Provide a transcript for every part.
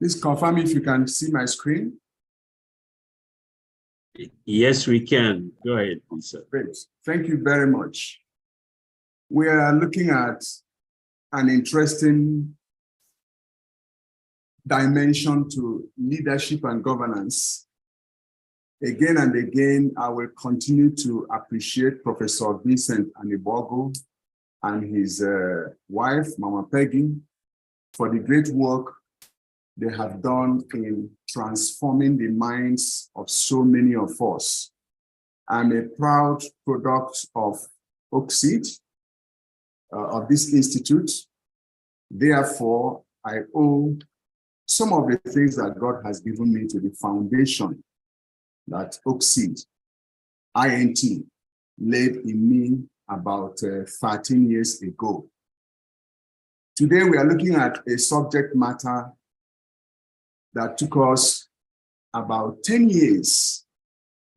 Please confirm if you can see my screen. Yes, we can. Go ahead, please. Great. Thank you very much. We are looking at an interesting dimension to leadership and governance. Again and again, I will continue to appreciate Professor Vincent Anibogo and his wife, Mama Peggy, for the great work they have done in transforming the minds of so many of us. I'm a proud product of Oxid, of this institute. Therefore, I owe some of the things that God has given me to the foundation that Oxid, INT, laid in me about 13 years ago. Today, we are looking at a subject matter that took us about 10 years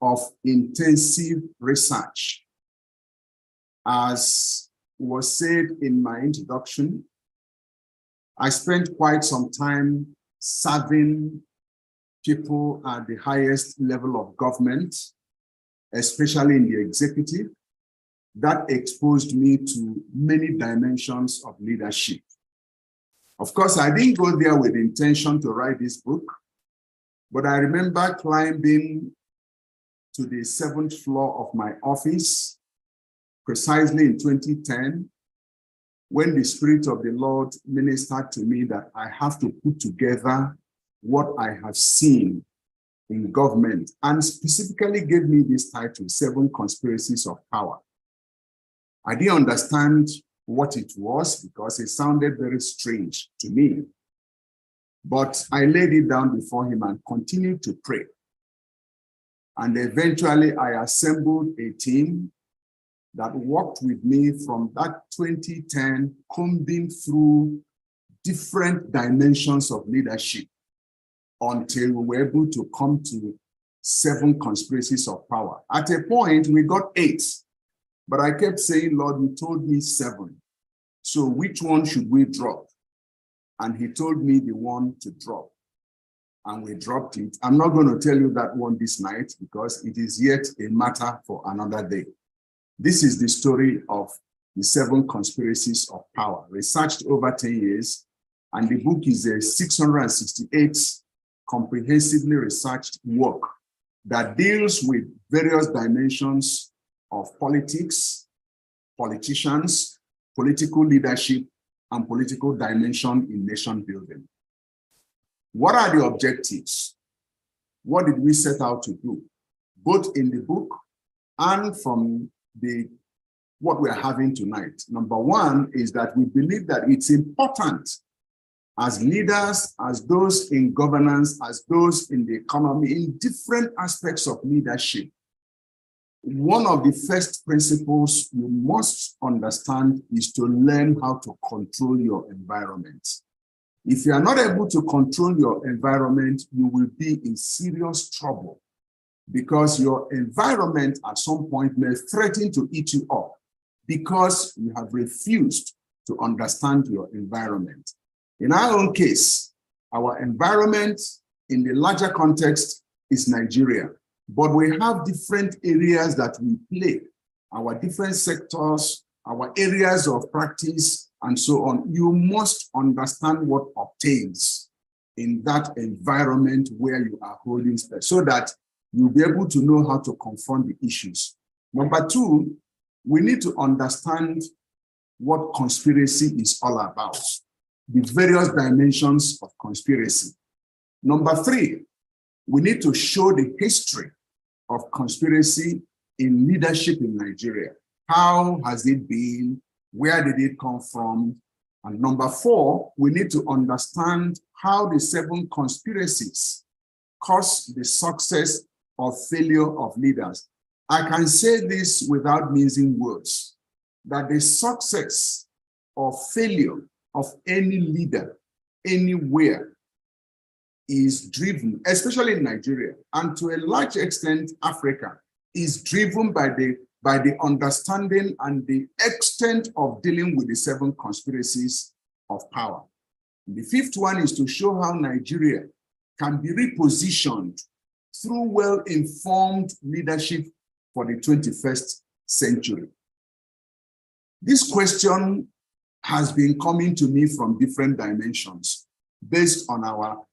of intensive research. As was said in my introduction, I spent quite some time serving people at the highest level of government, especially in the executive. That exposed me to many dimensions of leadership. Of course, I didn't go there with the intention to write this book, but I remember climbing to the 7th floor of my office, precisely in 2010, when the Spirit of the Lord ministered to me that I have to put together what I have seen in government, and specifically gave me this title, 7 Conspiracies of Power. I didn't understand what it was because it sounded very strange to me. But I laid it down before him and continued to pray. And eventually I assembled a team that worked with me from that 2010, combing through different dimensions of leadership until we were able to come to 7 conspiracies of power. At a point, we got 8. But I kept saying, Lord, you told me 7. So which one should we drop? And he told me the one to drop. And we dropped it. I'm not going to tell you that one this night because it is yet a matter for another day. This is the story of the 7 conspiracies of power, researched over 10 years. And the book is a 668 comprehensively researched work that deals with various dimensions of politics, politicians, political leadership, and political dimension in nation building. What are the objectives? What did we set out to do? Both in the book and from what we're having tonight. Number one is that we believe that it's important as leaders, as those in governance, as those in the economy, in different aspects of leadership. One of the first principles you must understand is to learn how to control your environment. If you are not able to control your environment, you will be in serious trouble because your environment at some point may threaten to eat you up because you have refused to understand your environment. In our own case, our environment in the larger context is Nigeria. But we have different areas that we play, our different sectors, our areas of practice, and so on. You must understand what obtains in that environment where you are holding space so that you'll be able to know how to confront the issues. Number 2, we need to understand what conspiracy is all about, the various dimensions of conspiracy. Number 3, we need to show the history of conspiracy in leadership in Nigeria. How has it been? Where did it come from? And number 4, we need to understand how the 7 conspiracies cause the success or failure of leaders. I can say this without mincing words, that the success or failure of any leader anywhere is driven, especially in Nigeria, and to a large extent, Africa, is driven by the understanding and the extent of dealing with the 7 conspiracies of power. The fifth one is to show how Nigeria can be repositioned through well-informed leadership for the 21st century. This question has been coming to me from different dimensions based on our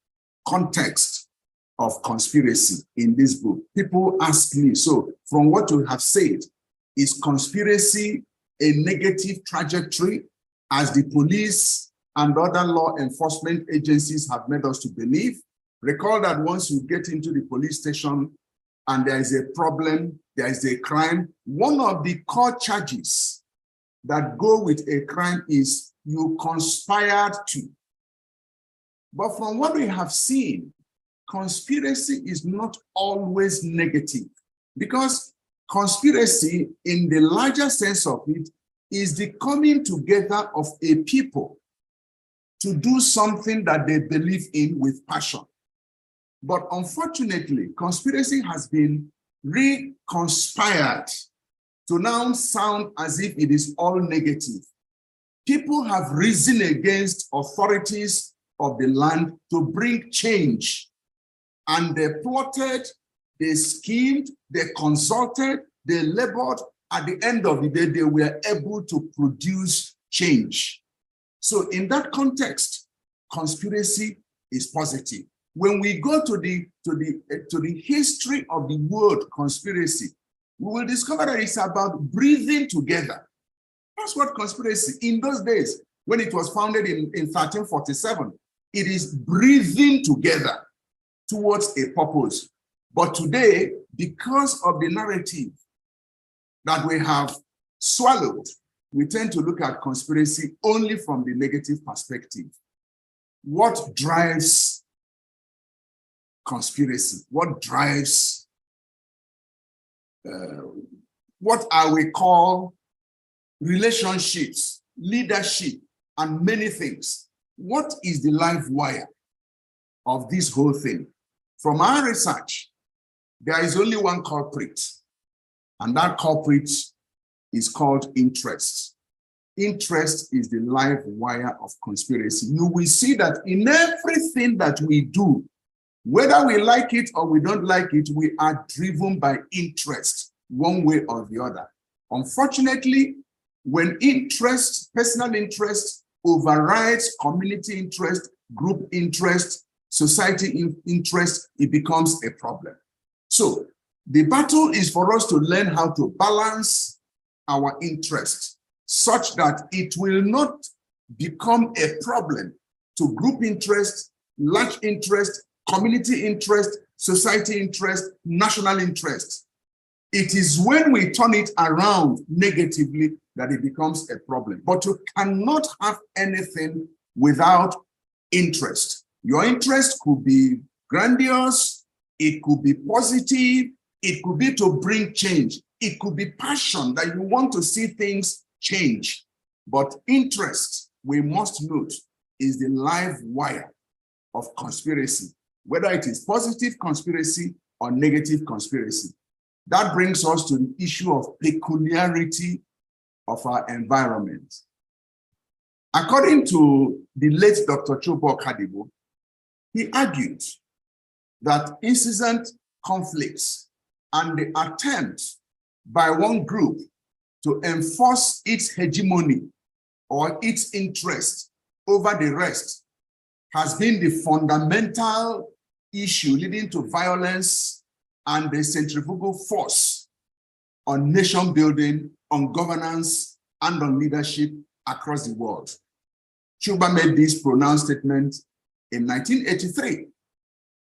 context of conspiracy in this book. People ask me, so from what you have said, is conspiracy a negative trajectory as the police and other law enforcement agencies have made us to believe? Recall that once you get into the police station and there is a problem, there is a crime, one of the core charges that go with a crime is you conspired to. But from what we have seen, conspiracy is not always negative, because conspiracy, in the larger sense of it, is the coming together of a people to do something that they believe in with passion. But unfortunately, conspiracy has been reconspired to now sound as if it is all negative. People have risen against authorities of the land to bring change. And they plotted, they schemed, they consulted, they labored. At the end of the day, they were able to produce change. So in that context, conspiracy is positive. When we go to the history of the word conspiracy, we will discover that it's about breathing together. That's what conspiracy, in those days, when it was founded in 1347, it is breathing together towards a purpose. But today, because of the narrative that we have swallowed, we tend to look at conspiracy only from the negative perspective. What drives conspiracy? What drives what we call relationships, leadership, and many things? What is the live wire of this whole thing? From our research, there is only one culprit, and that culprit is called interest. Interest is the live wire of conspiracy. You will see that in everything that we do, whether we like it or we don't like it, we are driven by interest, one way or the other. Unfortunately, when interest, personal interest, overrides community interest, group interest, society interest, it becomes a problem. So the battle is for us to learn how to balance our interest such that it will not become a problem to group interest, large interest, community interest, society interest, national interest. It is when we turn it around negatively that it becomes a problem. But you cannot have anything without interest. Your interest could be grandiose, it could be positive, it could be to bring change, it could be passion that you want to see things change. But interest, we must note, is the live wire of conspiracy, whether it is positive conspiracy or negative conspiracy. That brings us to the issue of peculiarity of our environment. According to the late Dr. Chobo Kadibo, he argued that incessant conflicts and the attempt by one group to enforce its hegemony or its interest over the rest has been the fundamental issue leading to violence and the centrifugal force on nation building, on governance, and on leadership across the world. Chuba made this pronounced statement in 1983,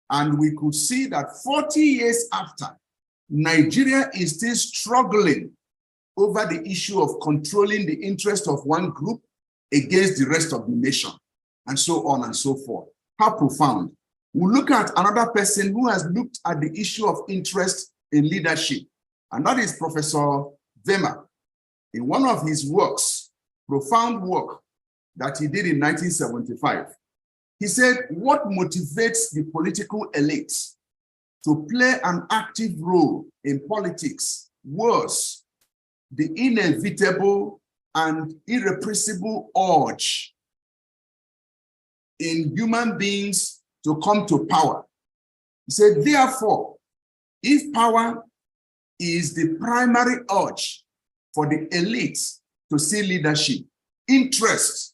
and we could see that 40 years after, Nigeria is still struggling over the issue of controlling the interest of one group against the rest of the nation, and so on and so forth. How profound. We'll look at another person who has looked at the issue of interest in leadership, and that is Professor Vema. In one of his works, profound work that he did in 1975, he said, what motivates the political elites to play an active role in politics was the inevitable and irrepressible urge in human beings to come to power. He said, therefore, if power is the primary urge for the elites to see leadership, interest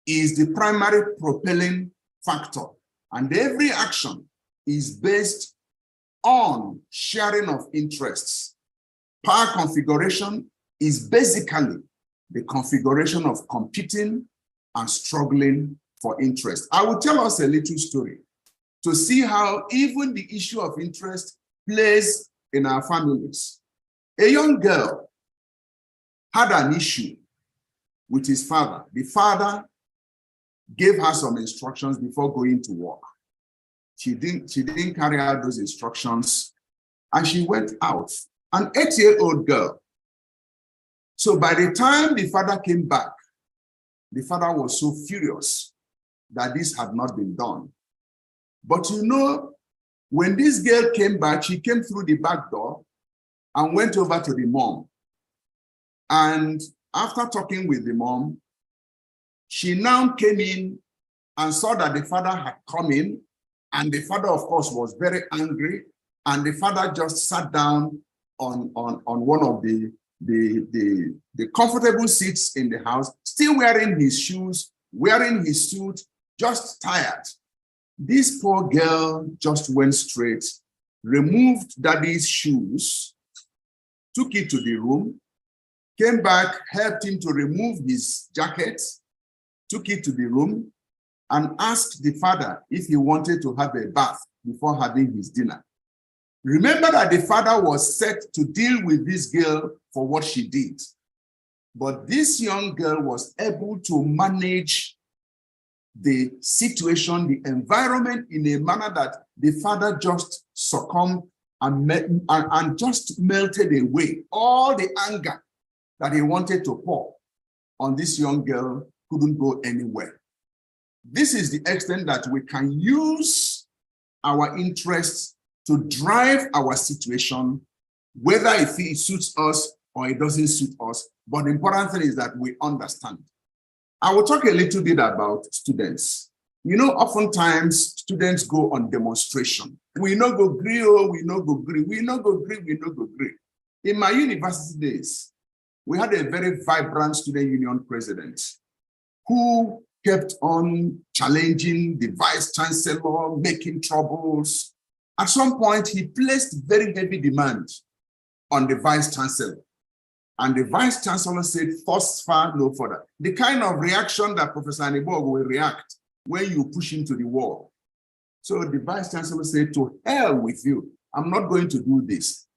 is the primary propelling factor, and every action is based on sharing of interests. Power configuration is basically the configuration of competing and struggling for interest. I will tell us a little story to see how even the issue of interest plays in our families. A young girl had an issue with his father. The father gave her some instructions before going to work. She didn't carry out those instructions, and she went out, an 8-year-old girl. So by the time the father came back, the father was so furious that this had not been done. But you know, when this girl came back, she came through the back door and went over to the mom. And after talking with the mom, she now came in and saw that the father had come in, and the father, of course, was very angry, and the father just sat down on one of the comfortable seats in the house, still wearing his shoes, wearing his suit, just tired. This poor girl just went straight, removed daddy's shoes, took it to the room, came back, helped him to remove his jacket, took it to the room, and asked the father if he wanted to have a bath before having his dinner. Remember that the father was set to deal with this girl for what she did. But this young girl was able to manage the situation, the environment, in a manner that the father just succumbed and just melted away. All the anger that he wanted to pour on this young girl couldn't go anywhere. This is the extent that we can use our interests to drive our situation, whether if it suits us or it doesn't suit us. But the important thing is that we understand. I will talk a little bit about students. You know, oftentimes students go on demonstration. We no go agree, oh, we no go agree, we no go agree, we no go agree. In my university days, we had a very vibrant student union president who kept on challenging the vice chancellor, making troubles. At some point, he placed very heavy demand on the vice chancellor. And the vice chancellor said, thus far, no further. The kind of reaction that Professor Anibog will react when you push him to the wall. So the vice chancellor said, to hell with you. I'm not going to do this.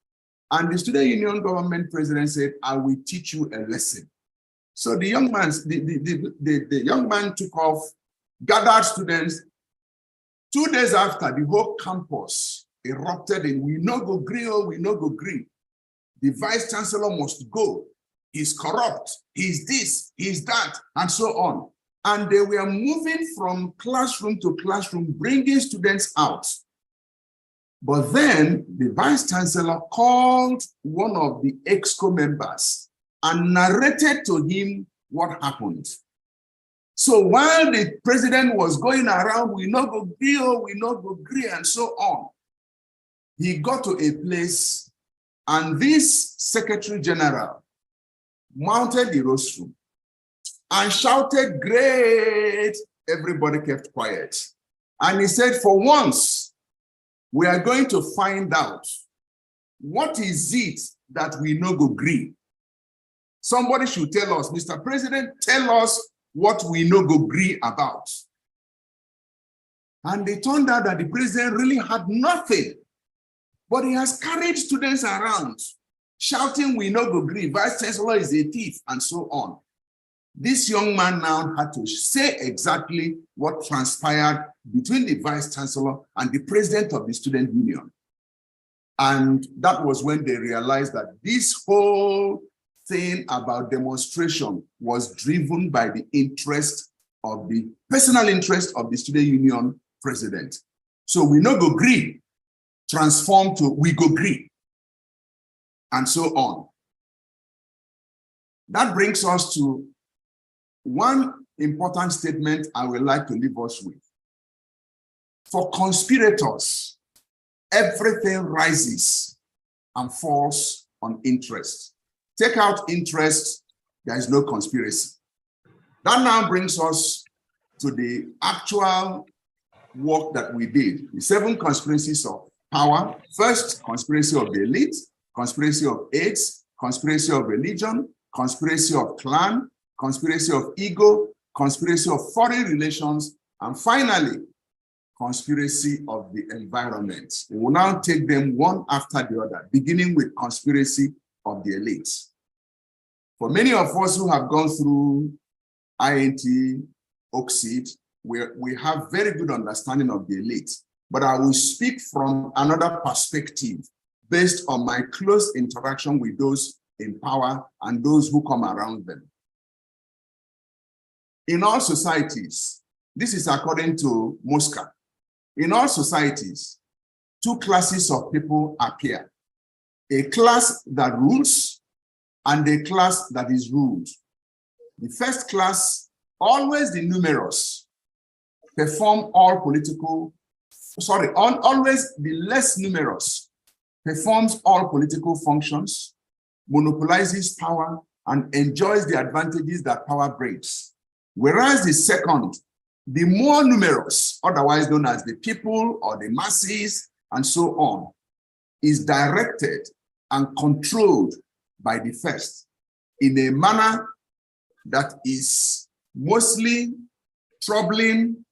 And the student union government president said, I will teach you a lesson. So the young man, the young man took off, gathered students. 2 days after, the whole campus erupted in, we no go agree, oh, we no go agree. The vice chancellor must go. He's corrupt, he's this, he's that, and so on. And they were moving from classroom to classroom, bringing students out. But then the vice chancellor called one of the EXCO members and narrated to him what happened. So while the president was going around, we no go agree, oh, we no go agree, and so on, he got to a place, and this secretary general mounted the rostrum and shouted, great. Everybody kept quiet. And he said, for once, we are going to find out what is it that we no go agree. Somebody should tell us, Mr. President, tell us what we no go agree about. And it turned out that the president really had nothing, but he has carried students around shouting, we no go agree, vice chancellor is a thief, and so on. This young man now had to say exactly what transpired between the vice chancellor and the president of the student union. And that was when they realized that this whole thing about demonstration was driven by the interest of the personal interest of the student union president. So we no go agree, transform to we go agree, and so on. That brings us to one important statement I would like to leave us with. For conspirators, everything rises and falls on interest. Take out interest, there is no conspiracy. That now brings us to the actual work that we did. The 7 conspiracies of power. First, conspiracy of the elite, conspiracy of AIDS, conspiracy of religion, conspiracy of clan, conspiracy of ego, conspiracy of foreign relations, and finally, conspiracy of the environment. We will now take them one after the other, beginning with conspiracy of the elite. For many of us who have gone through INT, Oxid, we have very good understanding of the elite, but I will speak from another perspective based on my close interaction with those in power and those who come around them. In all societies, this is according to Mosca, in all societies, 2 classes of people appear: a class that rules and a class that is ruled. The first class, always the numerous, perform all political, always the less numerous, performs all political functions, monopolizes power, and enjoys the advantages that power brings. Whereas the second, the more numerous, otherwise known as the people or the masses, and so on, is directed and controlled by the first in a manner that is mostly troubling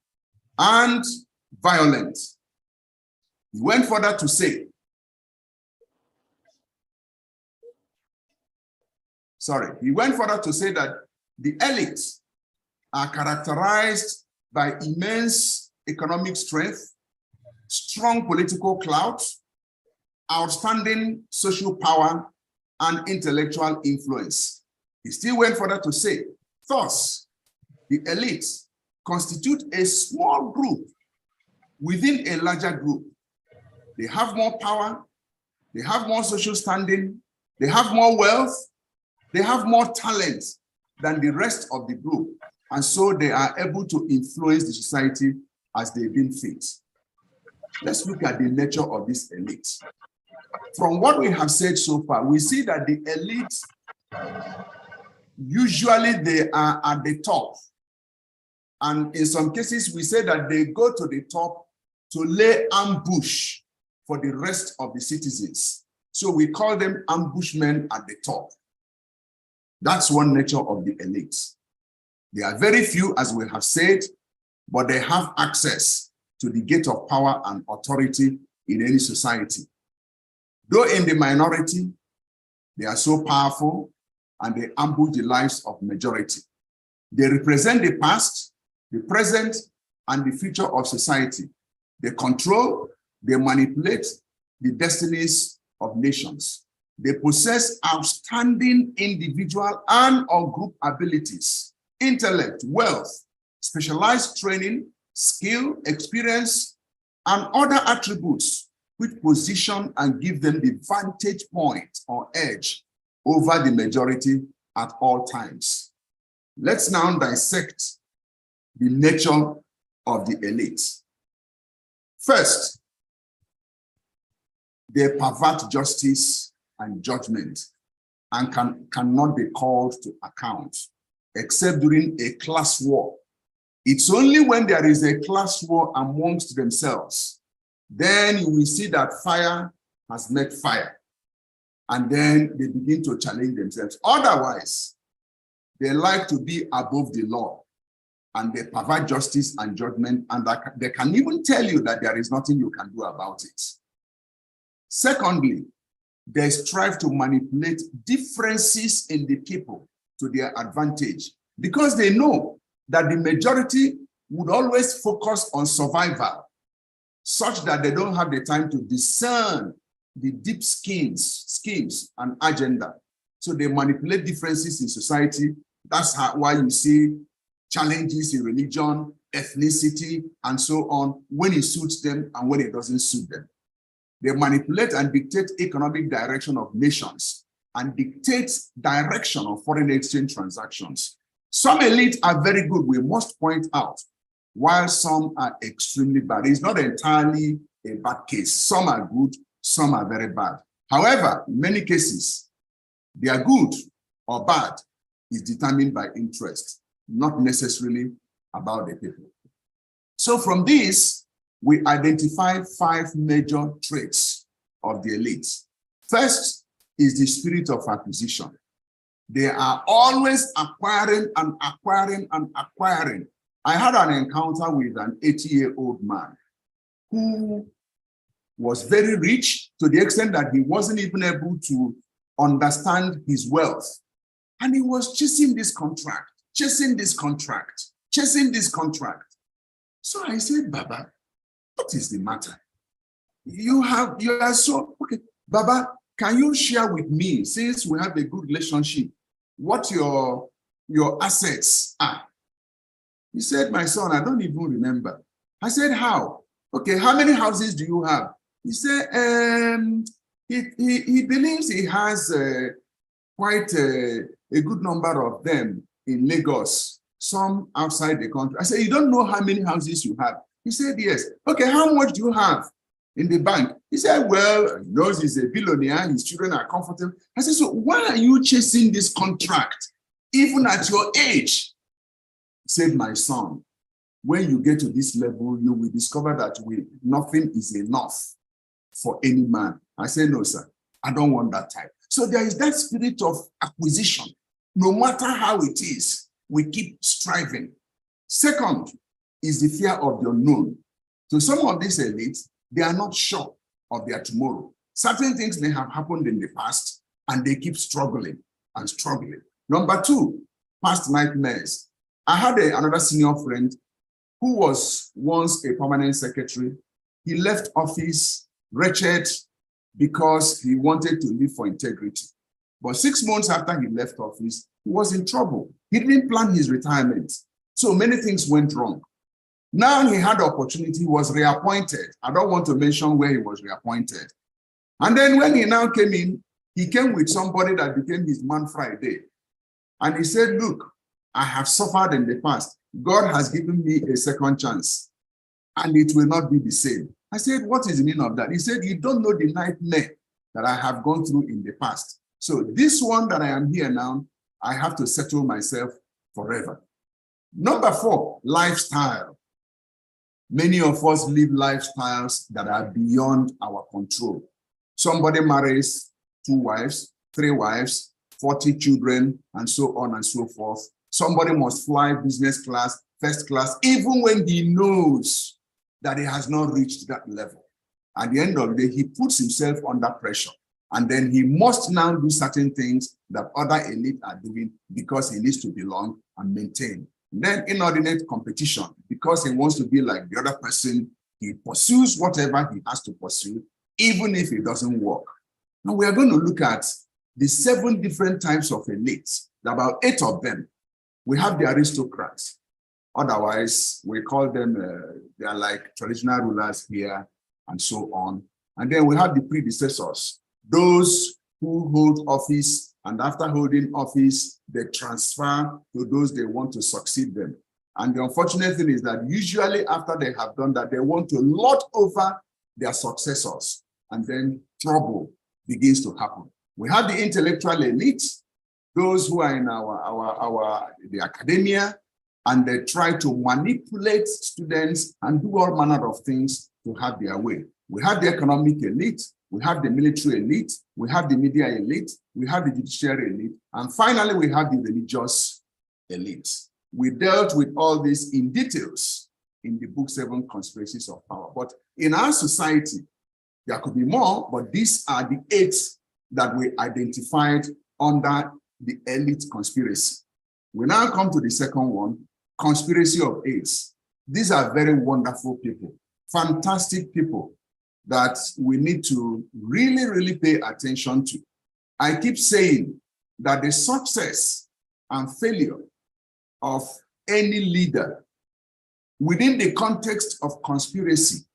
and violent. He went further to say, that the elites are characterized by immense economic strength, strong political clout, outstanding social power, and intellectual influence. He still went further to say, thus, the elites constitute a small group within a larger group. They have more power, they have more social standing, they have more wealth, they have more talent than the rest of the group. And so they are able to influence the society as they deem fit. Let's look at the nature of this elite. From what we have said so far, we see that the elites, usually they are at the top. And in some cases, we say that they go to the top to lay ambush for the rest of the citizens. So we call them ambushmen at the top. That's one nature of the elites. They are very few, as we have said, but they have access to the gate of power and authority in any society. Though in the minority, they are so powerful and they ambush the lives of majority. They represent the past, the present, and the future of society. They control, they manipulate the destinies of nations. They possess outstanding individual and or group abilities, intellect, wealth, specialized training, skill, experience, and other attributes which position and give them the vantage point or edge over the majority at all times. Let's now dissect the nature of the elite. First, they pervert justice and judgment and cannot be called to account except during a class war. It's only when there is a class war amongst themselves, then you will see that fire has met fire, and then they begin to challenge themselves. Otherwise, they like to be above the law, and they pervert justice and judgment, and they can even tell you that there is nothing you can do about it. Secondly, they strive to manipulate differences in the people to their advantage, because they know that the majority would always focus on survival, such that they don't have the time to discern the deep schemes and agenda. So they manipulate differences in society. That's why you see challenges in religion, ethnicity, and so on, when it suits them and when it doesn't suit them. They manipulate and dictate economic direction of nations and dictate direction of foreign exchange transactions. Some elite are very good, we must point out, while some are extremely bad. It's not entirely a bad case. Some are good, some are very bad. However, in many cases, they are good or bad is determined by interest, not necessarily about the people. So from this, we identify 5 major traits of the elite. First is the spirit of acquisition. They are always acquiring and acquiring and acquiring. I had an encounter with an 80-year-old man who was very rich to the extent that he wasn't even able to understand his wealth. And he was chasing this contract, chasing this contract, chasing this contract. So I said, Baba, what is the matter? You are so, okay, Baba, can you share with me, since we have a good relationship, what your assets are? He said, my son, I don't even remember. I said, how? Okay, how many houses do you have? He said, he believes he has quite a good number of them in Lagos, some outside the country. I said, you don't know how many houses you have? He said, yes. Okay, how much do you have in the bank? He said, well, he knows he's a billionaire, his children are comfortable. I said, so why are you chasing this contract, even at your age? He said, my son, when you get to this level, you will discover that nothing is enough for any man. I said, no, sir, I don't want that type. So there is that spirit of acquisition. No matter how it is, we keep striving. Second is the fear of the unknown. So some of these elites, they are not sure of their tomorrow. Certain things may have happened in the past, and they keep struggling and struggling. Number 2, past nightmares. I had another senior friend who was once a permanent secretary. He left office wretched because he wanted to live for integrity. But 6 months after he left office, he was in trouble. He didn't plan his retirement. So many things went wrong. Now he had the opportunity, he was reappointed. I don't want to mention where he was reappointed. And then when he now came in, he came with somebody that became his man Friday. And he said, look, I have suffered in the past. God has given me a second chance, and it will not be the same. I said, what is the meaning of that? He said, you don't know the nightmare that I have gone through in the past. So this one that I am here now, I have to settle myself forever. Number 4, lifestyle. Many of us live lifestyles that are beyond our control. Somebody marries 2 wives, 3 wives, 40 children, and so on and so forth. Somebody must fly business class, first class, even when he knows that he has not reached that level. At the end of the day, he puts himself under pressure. And then he must now do certain things that other elite are doing because he needs to belong and maintain. Then inordinate competition, because he wants to be like the other person, he pursues whatever he has to pursue, even if it doesn't work. Now we are going to look at the 7 different types of elites, about 8 of them. We have the aristocrats. Otherwise, we call them, they are like traditional rulers here and so on. And then we have the predecessors, those who hold office, and after holding office, they transfer to those they want to succeed them. And the unfortunate thing is that usually after they have done that, they want to lord over their successors, and then trouble begins to happen. We have the intellectual elite, those who are in the academia, and they try to manipulate students and do all manner of things to have their way. We have the economic elite, we have the military elite, we have the media elite, we have the judiciary elite, and finally we have the religious elite. We dealt with all this in details in the book 7 Conspiracies of Power. But in our society, there could be more, but these are the 8 that we identified under the elite conspiracy. We now come to the second one, conspiracy of 8. These are very wonderful people, fantastic people that we need to really, really pay attention to. I keep saying that the success and failure of any leader within the context of conspiracy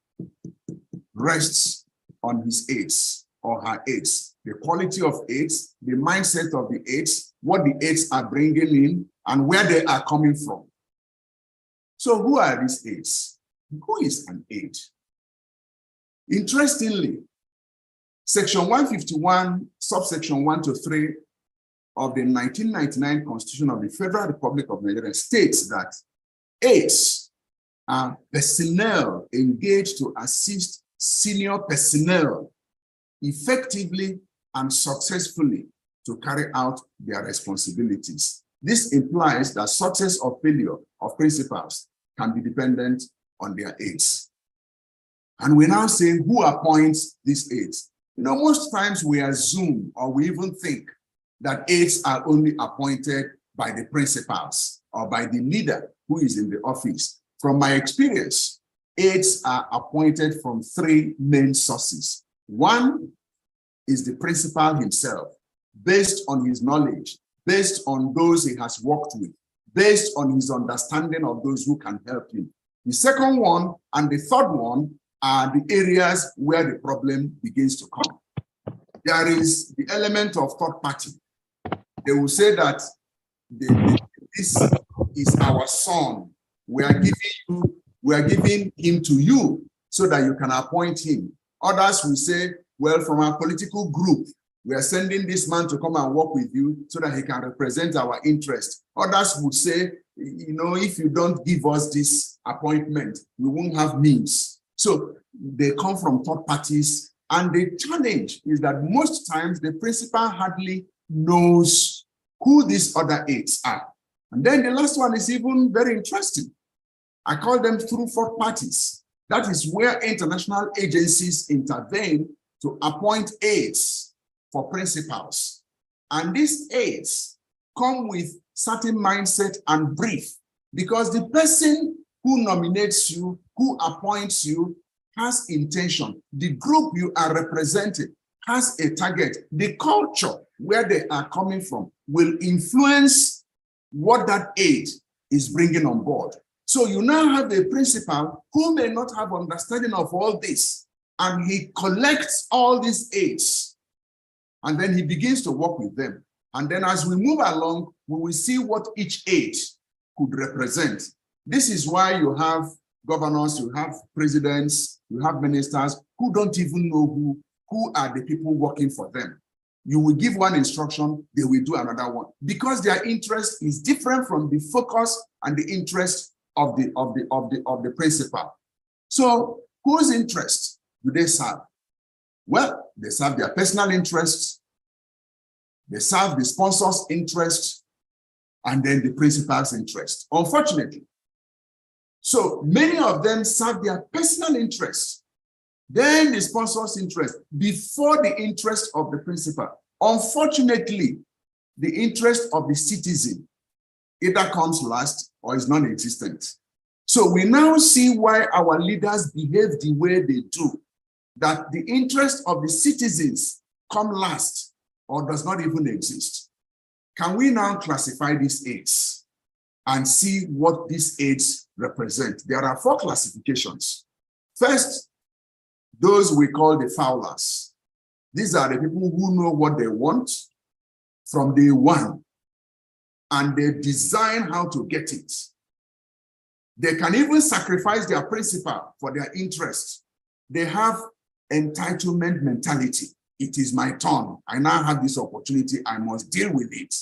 rests on his aides or her aides. The quality of aides, the mindset of the aides, what the aides are bringing in, and where they are coming from. So who are these aids? Who is an aid? Interestingly, Section 151, subsection 1 to 3 of the 1999 Constitution of the Federal Republic of Nigeria states that aids are personnel engaged to assist senior personnel effectively and successfully to carry out their responsibilities. This implies that success or failure of principals can be dependent on their aids. And we now say, who appoints these aids? You know, most times we assume or we even think that aides are only appointed by the principals or by the leader who is in the office. From my experience, aides are appointed from three main sources. One is the principal himself, based on his knowledge, based on those he has worked with, based on his understanding of those who can help him. The second one and the third one are the areas where the problem begins to come. There is the element of third party. They will say that this is our son. We are giving him to you so that you can appoint him. Others will say, well, from our political group, we are sending this man to come and work with you so that he can represent our interest. Others would say, you know, if you don't give us this appointment, we won't have means. So they come from third parties, and the challenge is that most times the principal hardly knows who these other aides are. And then the last one is even very interesting. I call them through third parties. That is where international agencies intervene to appoint aides for principals. And these aides come with certain mindset and brief, because the person who nominates you, who appoints you, has intention. The group you are representing has a target. The culture where they are coming from will influence what that aide is bringing on board. So you now have a principal who may not have understanding of all this, and he collects all these aides, and then he begins to work with them. And then as we move along, we will see what each aide could represent. This is why you have governors, you have presidents, you have ministers who don't even know who are the people working for them. You will give one instruction, they will do another one, because their interest is different from the focus and the interest of the principal. So whose interest do they serve? Well, they serve their personal interests, they serve the sponsor's interest, and then the principal's interest, unfortunately. So many of them serve their personal interests, then the sponsor's interest, before the interest of the principal. Unfortunately, the interest of the citizen either comes last or is non-existent. So we now see why our leaders behave the way they do, that the interest of the citizens come last or does not even exist. Can we now classify these aids and see what these aids represent? There are 4 classifications. First, those we call the fowlers. These are the people who know what they want from day one, and they design how to get it. They can even sacrifice their principal for their interest. They have entitlement mentality. It is my turn. I now have this opportunity. I must deal with it.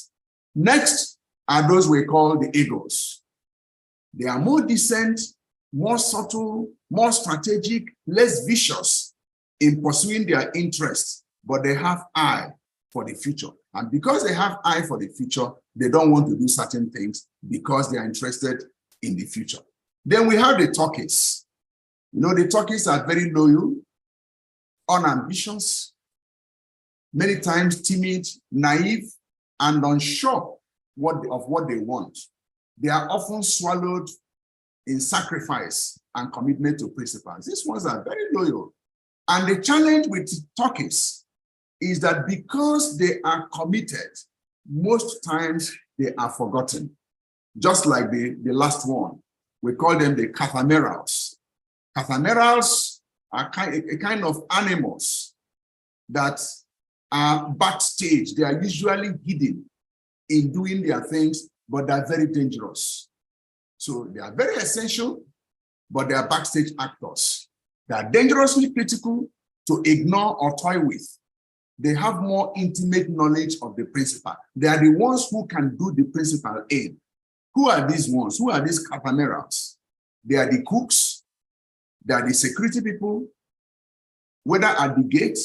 Next are those we call the egos. They are more decent, more subtle, more strategic, less vicious in pursuing their interests, but they have eye for the future. And because they have eye for the future, they don't want to do certain things because they are interested in the future. Then we have the turkeys. You know, the turkeys are very loyal, unambitious, many times timid, naive, and unsure of what they want. They are often swallowed in sacrifice and commitment to principles. These ones are very loyal. And the challenge with turkeys is that because they are committed, most times they are forgotten. Just like the last one, we call them the cathamerals. Cathamerals are a kind of animals that are backstage. They are usually hidden in doing their things, but they're very dangerous. So they are very essential, but they are backstage actors. They are dangerously critical to ignore or toy with. They have more intimate knowledge of the principal. They are the ones who can do the principal in. Who are these ones? Who are these capamerals? They are the cooks. They are the security people, whether at the gate,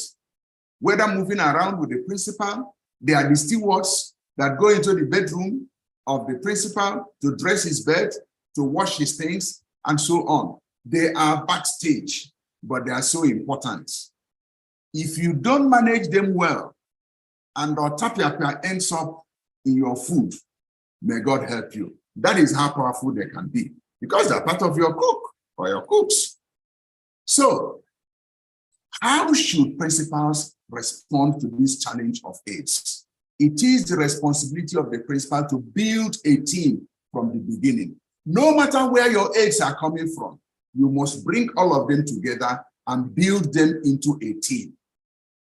whether moving around with the principal. They are the stewards that go into the bedroom of the principal to dress his bed, to wash his things, and so on. They are backstage, but they are so important. If you don't manage them well, and or tapioca ends up in your food, may God help you. That is how powerful they can be, because they're part of your cook or your cooks. So, how should principals respond to this challenge of AIDS? It is the responsibility of the principal to build a team from the beginning. No matter where your aides are coming from, you must bring all of them together and build them into a team.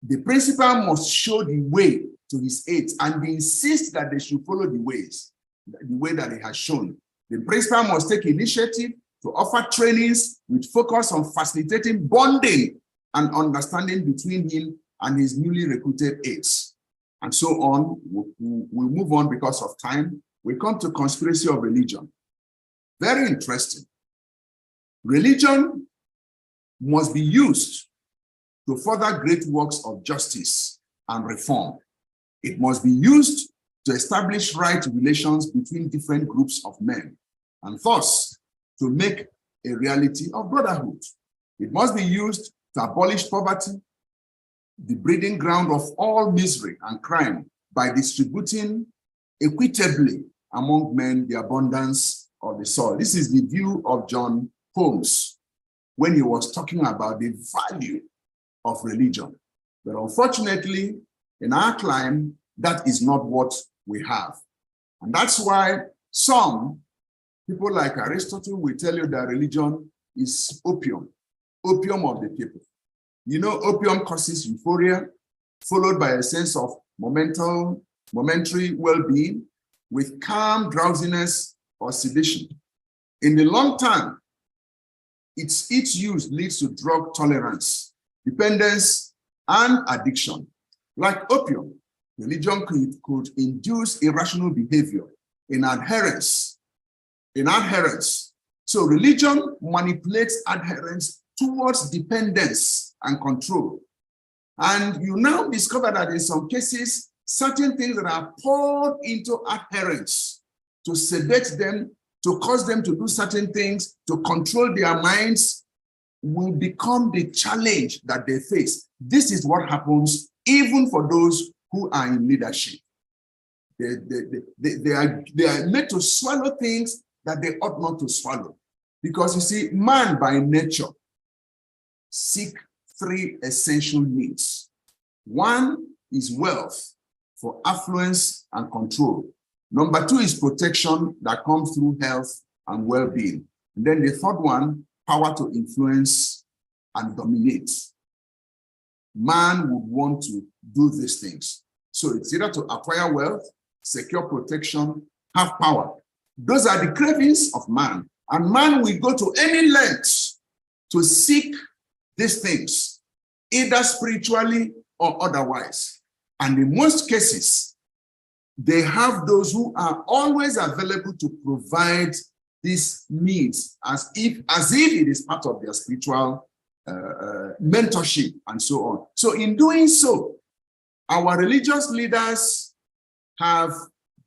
The principal must show the way to his aides and insist that they should follow the way that he has shown. The principal must take initiative to offer trainings with focus on facilitating bonding and understanding between him and his newly recruited aides. And so on. We'll move on because of time. We come to conspiracy of religion. Very interesting. Religion must be used to further great works of justice and reform. It must be used to establish right relations between different groups of men, and thus to make a reality of brotherhood. It must be used to abolish poverty, the breeding ground of all misery and crime, by distributing equitably among men the abundance of the soil. This is the view of John Holmes when he was talking about the value of religion. But unfortunately, in our climate, that is not what we have. And that's why some people like Aristotle will tell you that religion is opium of the people. You know, opium causes euphoria, followed by a sense of momentary well-being with calm drowsiness or sedation. In the long term, its use leads to drug tolerance, dependence, and addiction. Like opium, religion could induce irrational behavior in adherence. So religion manipulates adherence towards dependence and control. And you now discover that in some cases, certain things that are poured into adherents to sedate them, to cause them to do certain things, to control their minds, will become the challenge that they face. This is what happens even for those who are in leadership. They are made to swallow things that they ought not to swallow. Because you see, man by nature seek three essential needs. One is wealth for affluence and control. Number two is protection that comes through health and well-being. And then the third one, power to influence and dominate. Man would want to do these things. So it's either to acquire wealth, secure protection, have power. Those are the cravings of man. And man will go to any length to seek these things, either spiritually or otherwise. And in most cases, they have those who are always available to provide these needs as if it is part of their spiritual mentorship and so on. So in doing so, our religious leaders have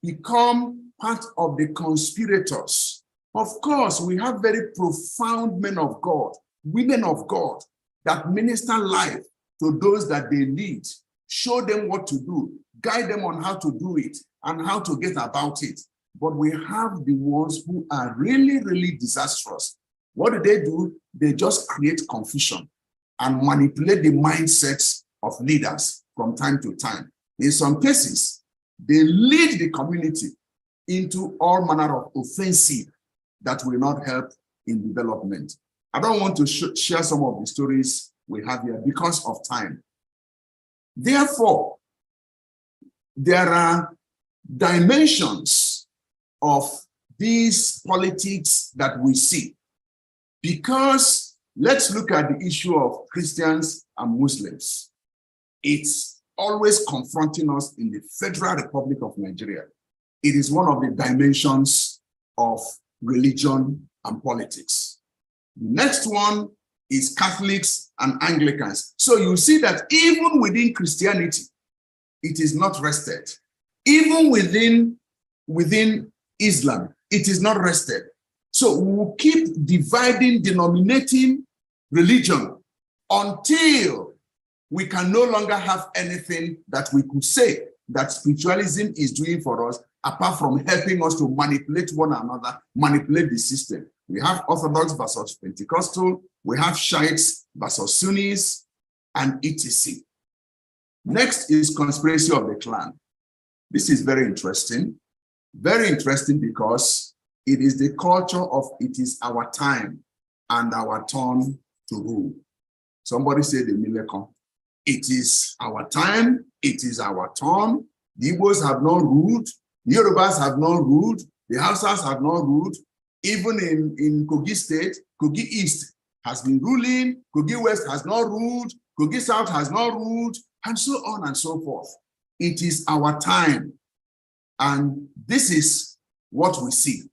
become part of the conspirators. Of course, we have very profound men of God, women of God, that minister life to those that they lead, show them what to do, guide them on how to do it and how to get about it. But we have the ones who are really, really disastrous. What do? They just create confusion and manipulate the mindsets of leaders from time to time. In some cases, they lead the community into all manner of offensive that will not help in development. I don't want to share some of the stories we have here because of time. Therefore, there are dimensions of these politics that we see. Because let's look at the issue of Christians and Muslims. It's always confronting us in the Federal Republic of Nigeria. It is one of the dimensions of religion and politics. The next one is Catholics and Anglicans. So you see that even within Christianity, it is not rested. Even within Islam, it is not rested. So we will keep dividing, denominating religion until we can no longer have anything that we could say that spiritualism is doing for us, apart from helping us to manipulate one another, manipulate the system. We have Orthodox versus Pentecostal, we have Shiites versus Sunnis, and etc. Next is conspiracy of the clan. This is very interesting because it is the culture of it is our time and our turn to rule. Somebody said the Mileko. It is our time, it is our turn. The Igbos have not ruled, the Yorubas have not ruled, the Hausas have not ruled. Even in Kogi State, Kogi East has been ruling, Kogi West has not ruled, Kogi South has not ruled, and so on and so forth. It is our time. And this is what we see.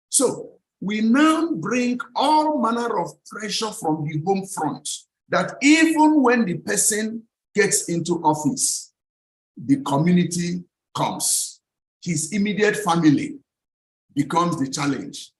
So we now bring all manner of pressure from the home front, that even when the person gets into office, the community comes. His immediate family becomes the challenge.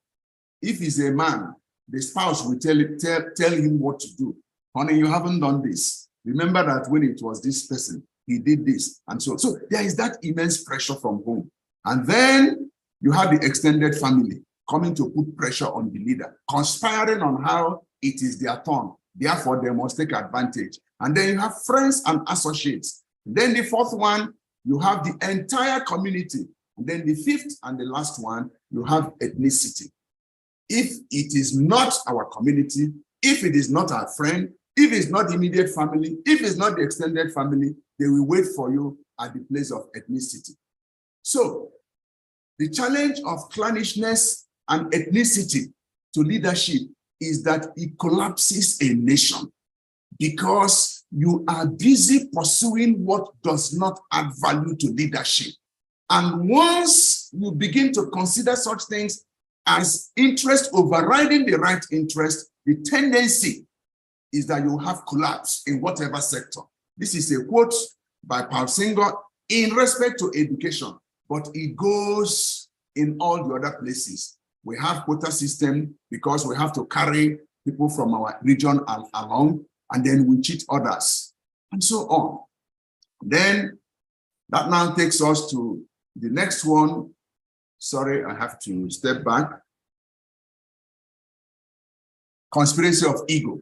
If he's a man, the spouse will tell him what to do. Honey, you haven't done this. Remember that when it was this person, he did this. And so there is that immense pressure from home. And then you have the extended family coming to put pressure on the leader, conspiring on how it is their turn. Therefore, they must take advantage. And then you have friends and associates. Then the fourth one, you have the entire community. And then the fifth and the last one, you have ethnicity. If it is not our community, if it is not our friend, if it's not immediate family, if it's not the extended family, they will wait for you at the place of ethnicity. So the challenge of clannishness and ethnicity to leadership is that it collapses a nation because you are busy pursuing what does not add value to leadership. And once you begin to consider such things as interest overriding the right interest, the tendency is that you have collapse in whatever sector. This is a quote by Paul Singer in respect to education, but it goes in all the other places. We have quota system because we have to carry people from our region along, and then we cheat others, and so on. Then that now takes us to the next one. Sorry, I have to step back. Conspiracy of ego.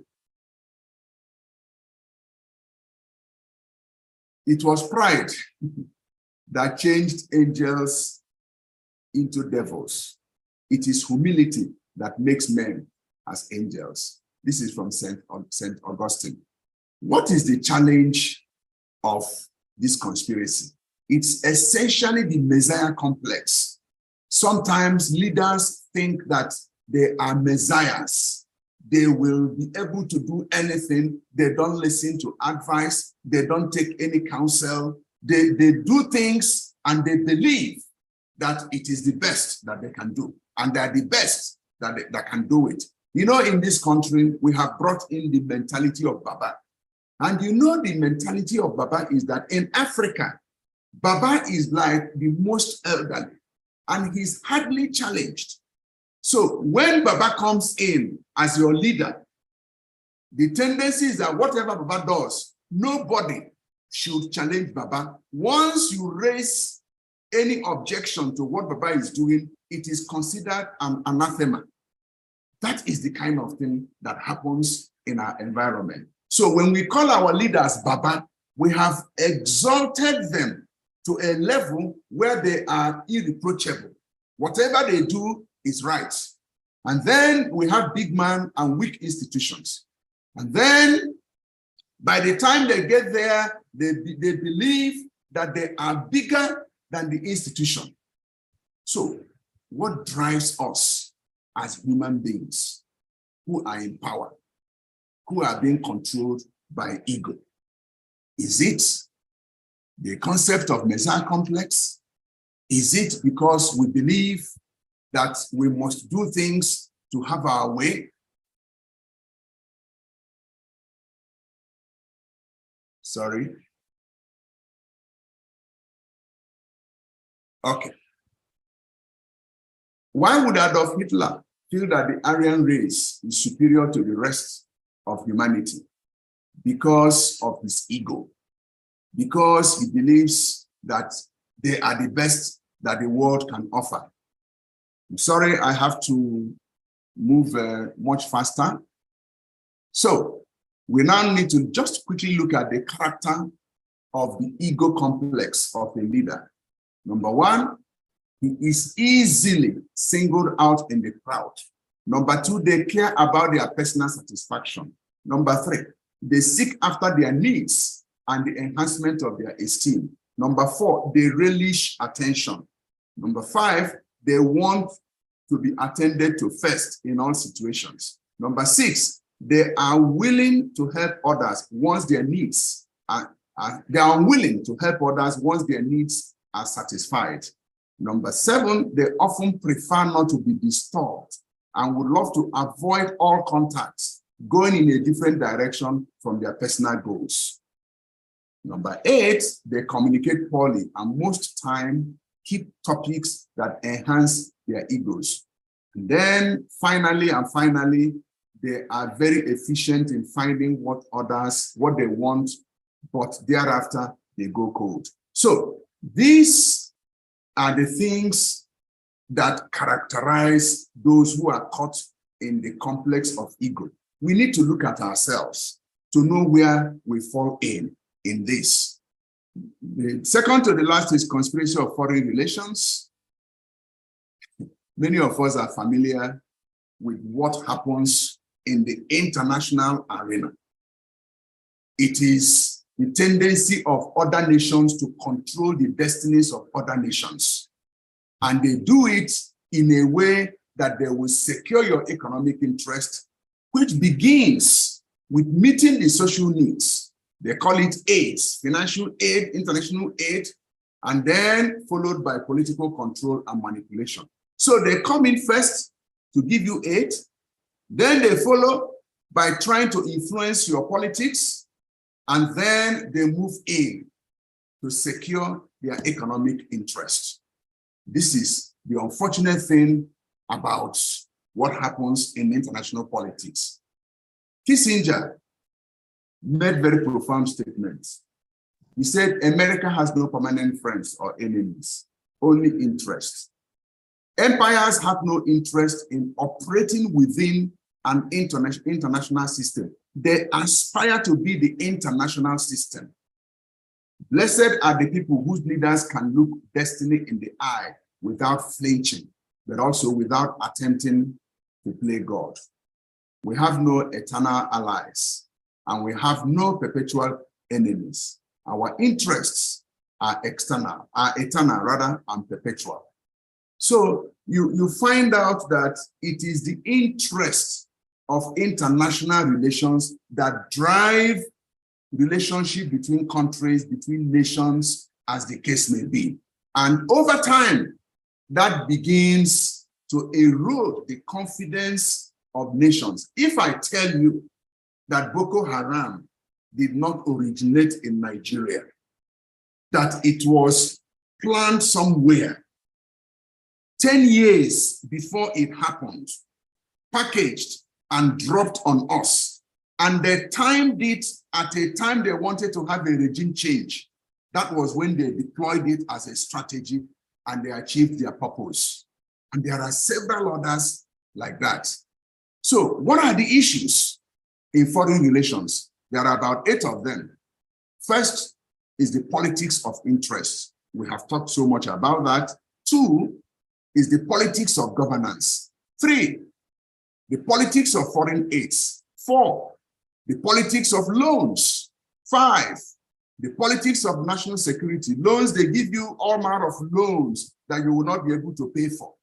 It was pride that changed angels into devils. It is humility that makes men as angels. This is from St. Augustine. What is the challenge of this conspiracy? It's essentially the Messiah complex. Sometimes leaders think that they are messiahs. They will be able to do anything. They don't listen to advice. They don't take any counsel. They do things and they believe that it is the best that they can do. And they're the best that can do it. You know, in this country, we have brought in the mentality of Baba. And you know, the mentality of Baba is that in Africa, Baba is like the most elderly and he's hardly challenged. So when Baba comes in as your leader, the tendency is that whatever Baba does, nobody should challenge Baba. Once you raise any objection to what Baba is doing, it is considered an anathema. That is the kind of thing that happens in our environment. So when we call our leaders Baba, we have exalted them to a level where they are irreproachable. Whatever they do is right. And then we have big man and weak institutions. And then by the time they get there, they believe that they are bigger than the institution. So what drives us as human beings who are in power, who are being controlled by ego? Is it the concept of Messiah complex? Is it because we believe that we must do things to have our way? Sorry. Okay. Why would Adolf Hitler feel that the Aryan race is superior to the rest of humanity? Because of his ego. Because he believes that they are the best that the world can offer. I'm sorry, I have to move much faster. So we now need to just quickly look at the character of the ego complex of a leader. Number one, he is easily singled out in the crowd. Number two, they care about their personal satisfaction. Number three, they seek after their needs and the enhancement of their esteem. Number four, they relish attention. Number five, they want to be attended to first in all situations. Number six, they are willing to help others once their needs are unwilling to help others once their needs are satisfied. Number seven, they often prefer not to be disturbed and would love to avoid all contacts going in a different direction from their personal goals. Number eight, they communicate poorly and most time keep topics that enhance their egos. And then finally, they are very efficient in finding what they want, but thereafter they go cold. So these are the things that characterize those who are caught in the complex of ego. We need to look at ourselves to know where we fall in this. The second to the last is conspiracy of foreign relations. Many of us are familiar with what happens in the international arena. It is the tendency of other nations to control the destinies of other nations. And they do it in a way that they will secure your economic interest, which begins with meeting the social needs. They call it aids, financial aid, international aid, and then followed by political control and manipulation. So they come in first to give you aid, then they follow by trying to influence your politics, and then they move in to secure their economic interest. This is the unfortunate thing about what happens in international politics. Kissinger made very profound statements. He said, America has no permanent friends or enemies, only interests. Empires have no interest in operating within an international system. They aspire to be the international system. Blessed are the people whose leaders can look destiny in the eye without flinching, but also without attempting to play God. We have no eternal allies, and we have no perpetual enemies. Our interests are eternal, and perpetual. So you find out that it is the interests of international relations that drive relationship between countries, between nations, as the case may be. And over time, that begins to erode the confidence of nations. If I tell you that Boko Haram did not originate in Nigeria, that it was planned somewhere 10 years before it happened, packaged and dropped on us, and they timed it at a time they wanted to have a regime change, that was when they deployed it as a strategy and they achieved their purpose. And there are several others like that. So what are the issues in foreign relations? There are about 8 of them. First is the politics of interest. We have talked so much about that. 2 is the politics of governance. 3, the politics of foreign aids. 4, the politics of loans. 5, the politics of national security. Loans, they give you all manner of loans that you will not be able to pay for.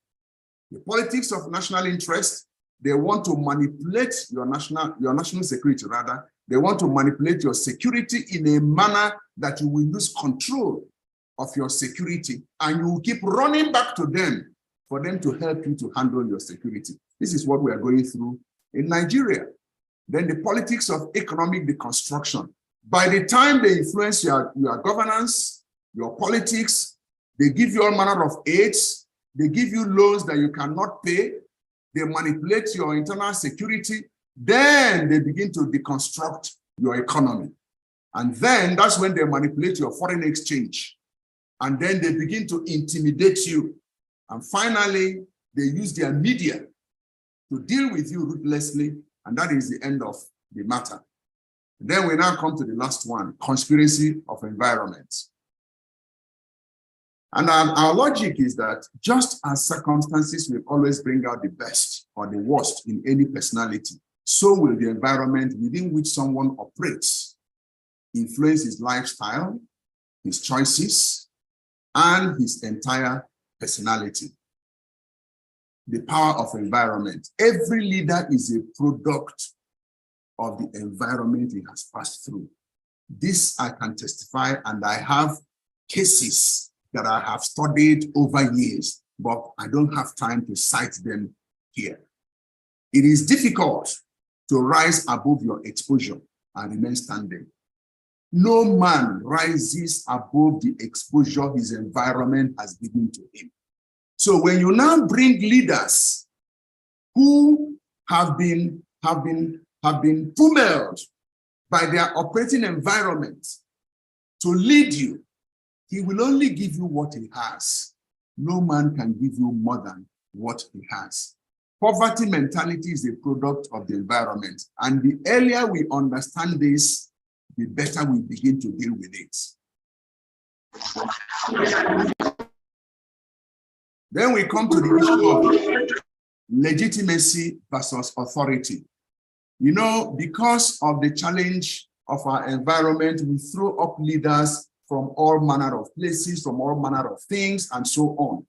The politics of national interest, they want to manipulate your national security rather. They want to manipulate your security in a manner that you will lose control of your security, and you will keep running back to them for them to help you to handle your security. This is what we are going through in Nigeria. Then the politics of economic deconstruction. By the time they influence your governance, your politics, they give you all manner of aids, they give you loans that you cannot pay, they manipulate your internal security, then they begin to deconstruct your economy. And then that's when they manipulate your foreign exchange. And then they begin to intimidate you. And finally, they use their media to deal with you ruthlessly. And that is the end of the matter. Then we now come to the last one, conspiracy of environment. And our logic is that just as circumstances will always bring out the best or the worst in any personality, so will the environment within which someone operates influence his lifestyle, his choices, and his entire personality. The power of environment. Every leader is a product of the environment he has passed through. This I can testify, and I have cases that I have studied over years, but I don't have time to cite them here. It is difficult to rise above your exposure and remain standing. No man rises above the exposure his environment has given to him. So when you now bring leaders who have been pummeled by their operating environment to lead you, he will only give you what he has. No man can give you more than what he has. Poverty mentality is a product of the environment. And the earlier we understand this, the better we begin to deal with it. Then we come to the issue of legitimacy versus authority. You know, because of the challenge of our environment, we throw up leaders from all manner of places, from all manner of things, and so on.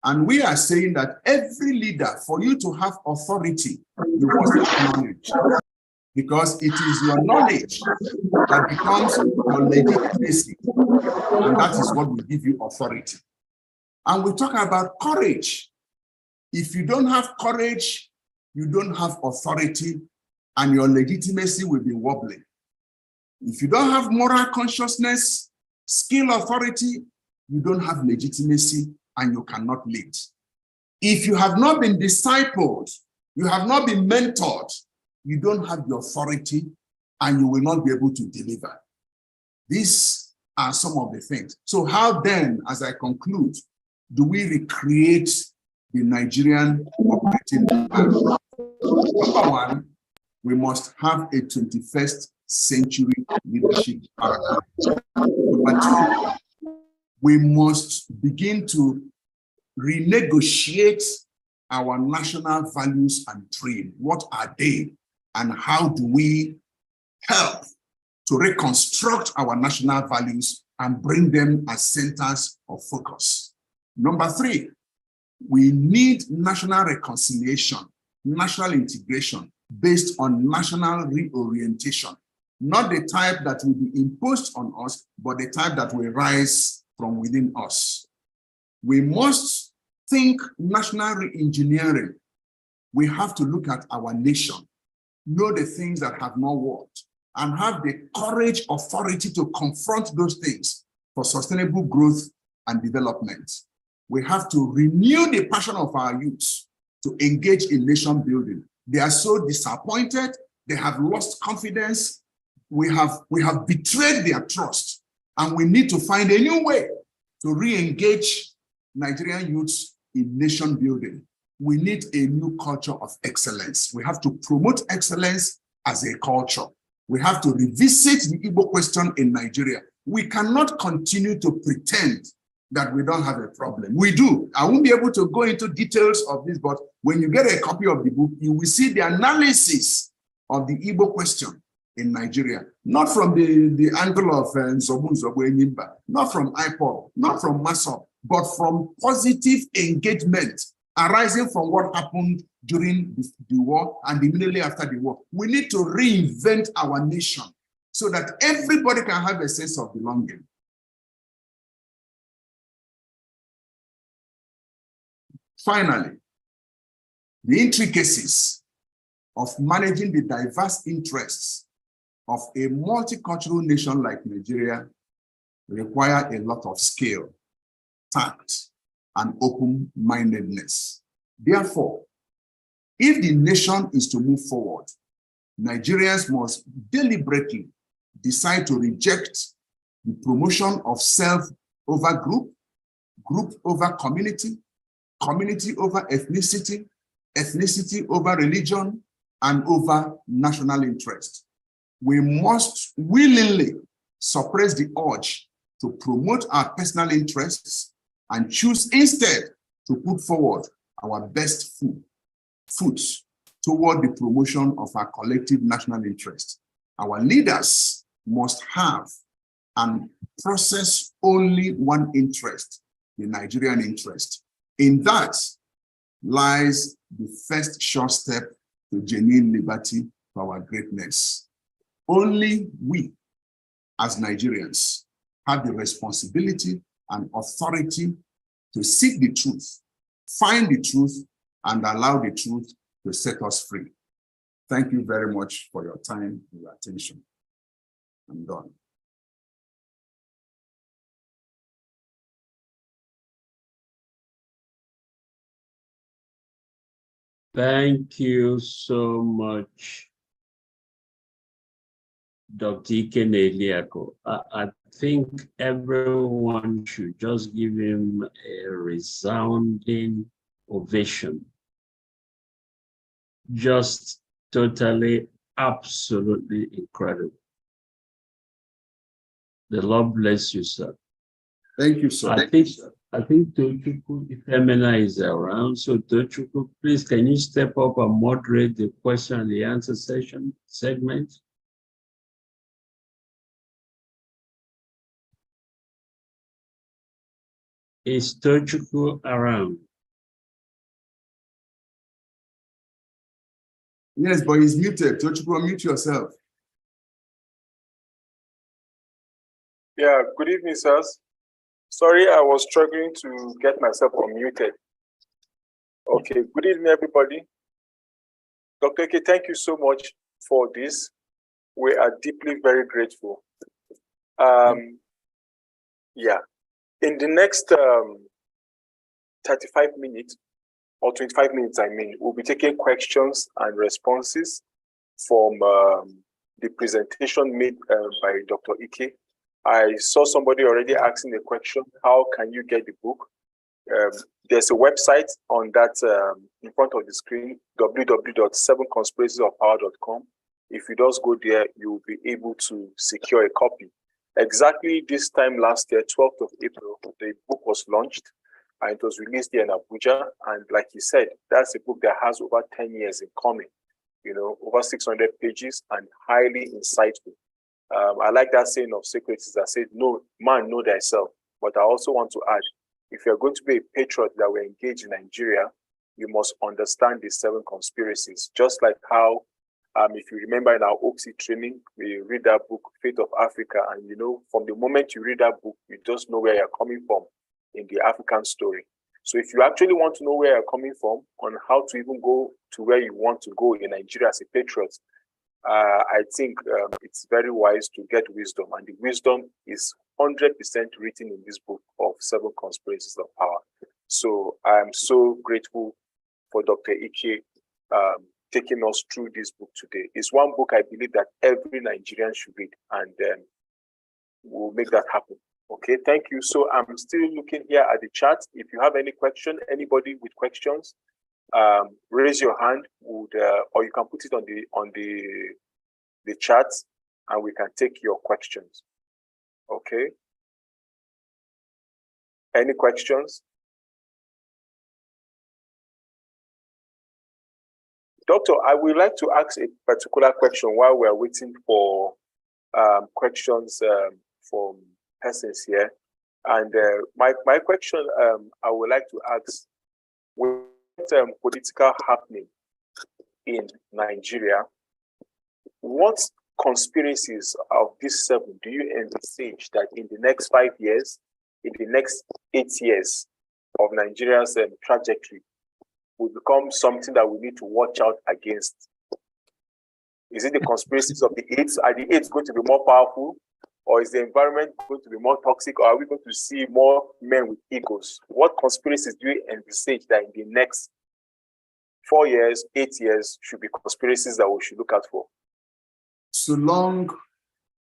And we are saying that every leader, for you to have authority, you must have knowledge. Because it is your knowledge that becomes your legitimacy. And that is what will give you authority. And we talk about courage. If you don't have courage, you don't have authority, and your legitimacy will be wobbling. If you don't have moral consciousness, skill, authority, you don't have legitimacy, and you cannot lead. If you have not been discipled, you have not been mentored, you don't have the authority, and you will not be able to deliver. These are some of the things. So how then, as I conclude, do we recreate the Nigerian operating environment? Number one, we must have a 21st century leadership paradigm. Number two, we must begin to renegotiate our national values and dream. What are they? And how do we help to reconstruct our national values and bring them as centers of focus? Number three, we need national reconciliation, national integration based on national reorientation, not the type that will be imposed on us, but the type that will rise from within us. We must think national re-engineering. We have to look at our nation, know the things that have not worked, and have the courage, authority to confront those things for sustainable growth and development. We have to renew the passion of our youth to engage in nation building. They are so disappointed, they have lost confidence, we have betrayed their trust, and we need to find a new way to re-engage Nigerian youths in nation building. We need a new culture of excellence. We have to promote excellence as a culture. We have to revisit the Igbo question in Nigeria. We cannot continue to pretend that we don't have a problem. We do. I won't be able to go into details of this, but when you get a copy of the book, you will see the analysis of the Igbo question in Nigeria, not from the angle of Nzobu Enyimba, not from IPOB, not from MASOB, but from positive engagement arising from what happened during the war and immediately after the war. We need to reinvent our nation so that everybody can have a sense of belonging. Finally, the intricacies of managing the diverse interests of a multicultural nation like Nigeria require a lot of skill, tact, and open-mindedness. Therefore, if the nation is to move forward, Nigerians must deliberately decide to reject the promotion of self over group, group over community, community over ethnicity, ethnicity over religion, and over national interest. We must willingly suppress the urge to promote our personal interests and choose instead to put forward our best foot toward the promotion of our collective national interest. Our leaders must have and process only one interest, the Nigerian interest. In that lies the first sure step to genuine liberty for our greatness. Only we, as Nigerians, have the responsibility and authority to seek the truth, find the truth, and allow the truth to set us free. Thank you very much for your time and your attention. I'm done. Thank you so much, Dr. Ike Neliaku. I think everyone should just give him a resounding ovation. Just totally, absolutely incredible. The Lord bless you, sir. Thank you, sir. I think Tochukwu Ifemena is around. So Tochukwu, please, can you step up and moderate the question and the answer segment? Is Tochukwu around? Yes, but he's muted. Tochukwu, mute yourself. Yeah, good evening, sirs. Sorry, I was struggling to get myself unmuted. Okay, good evening, everybody. Dr. Ike, thank you so much for this. We are deeply very grateful. Yeah, in the next 35 minutes, or 25 minutes, I mean, we'll be taking questions and responses from the presentation made by Dr. Ike. I saw somebody already asking the question, how can you get the book? There's a website on that in front of the screen, www.7conspiratiesofpower.com. If you just go there, you'll be able to secure a copy. Exactly this time last year, 12th of April, the book was launched and it was released here in Abuja. And like you said, that's a book that has over 10 years in coming, you know, over 600 pages and highly insightful. I like that saying of Socrates that said, "No man, know thyself." But I also want to add, if you're going to be a patriot that will engage in Nigeria, you must understand the 7 conspiracies. Just like how, if you remember in our OPSI training, we read that book, Fate of Africa, and you know, from the moment you read that book, you just know where you're coming from in the African story. So if you actually want to know where you're coming from, on how to even go to where you want to go in Nigeria as a patriot, I think it's very wise to get wisdom, and the wisdom is 100% written in this book of 7 Conspiracies of Power. So I'm so grateful for Dr. Ike taking us through this book today. It's one book I believe that every Nigerian should read, and we'll make that happen. Okay, thank you. So I'm still looking here at the chat. If you have any question, anybody with questions, raise your hand, or you can put it on the chat, and we can take your questions. Okay. Any questions? Doctor, I would like to ask a particular question while we're waiting for questions from persons here. And my question I would like to ask, with political happening in Nigeria, what conspiracies of these 7 do you envisage that in the next 5 years, in the next 8 years of Nigeria's trajectory will become something that we need to watch out against? Is it the conspiracies of the 8s? Are the 8s going to be more powerful? Or is the environment going to be more toxic? Or are we going to see more men with egos? What conspiracies do you envisage that in the next 4 years, 8 years should be conspiracies that we should look out for? So long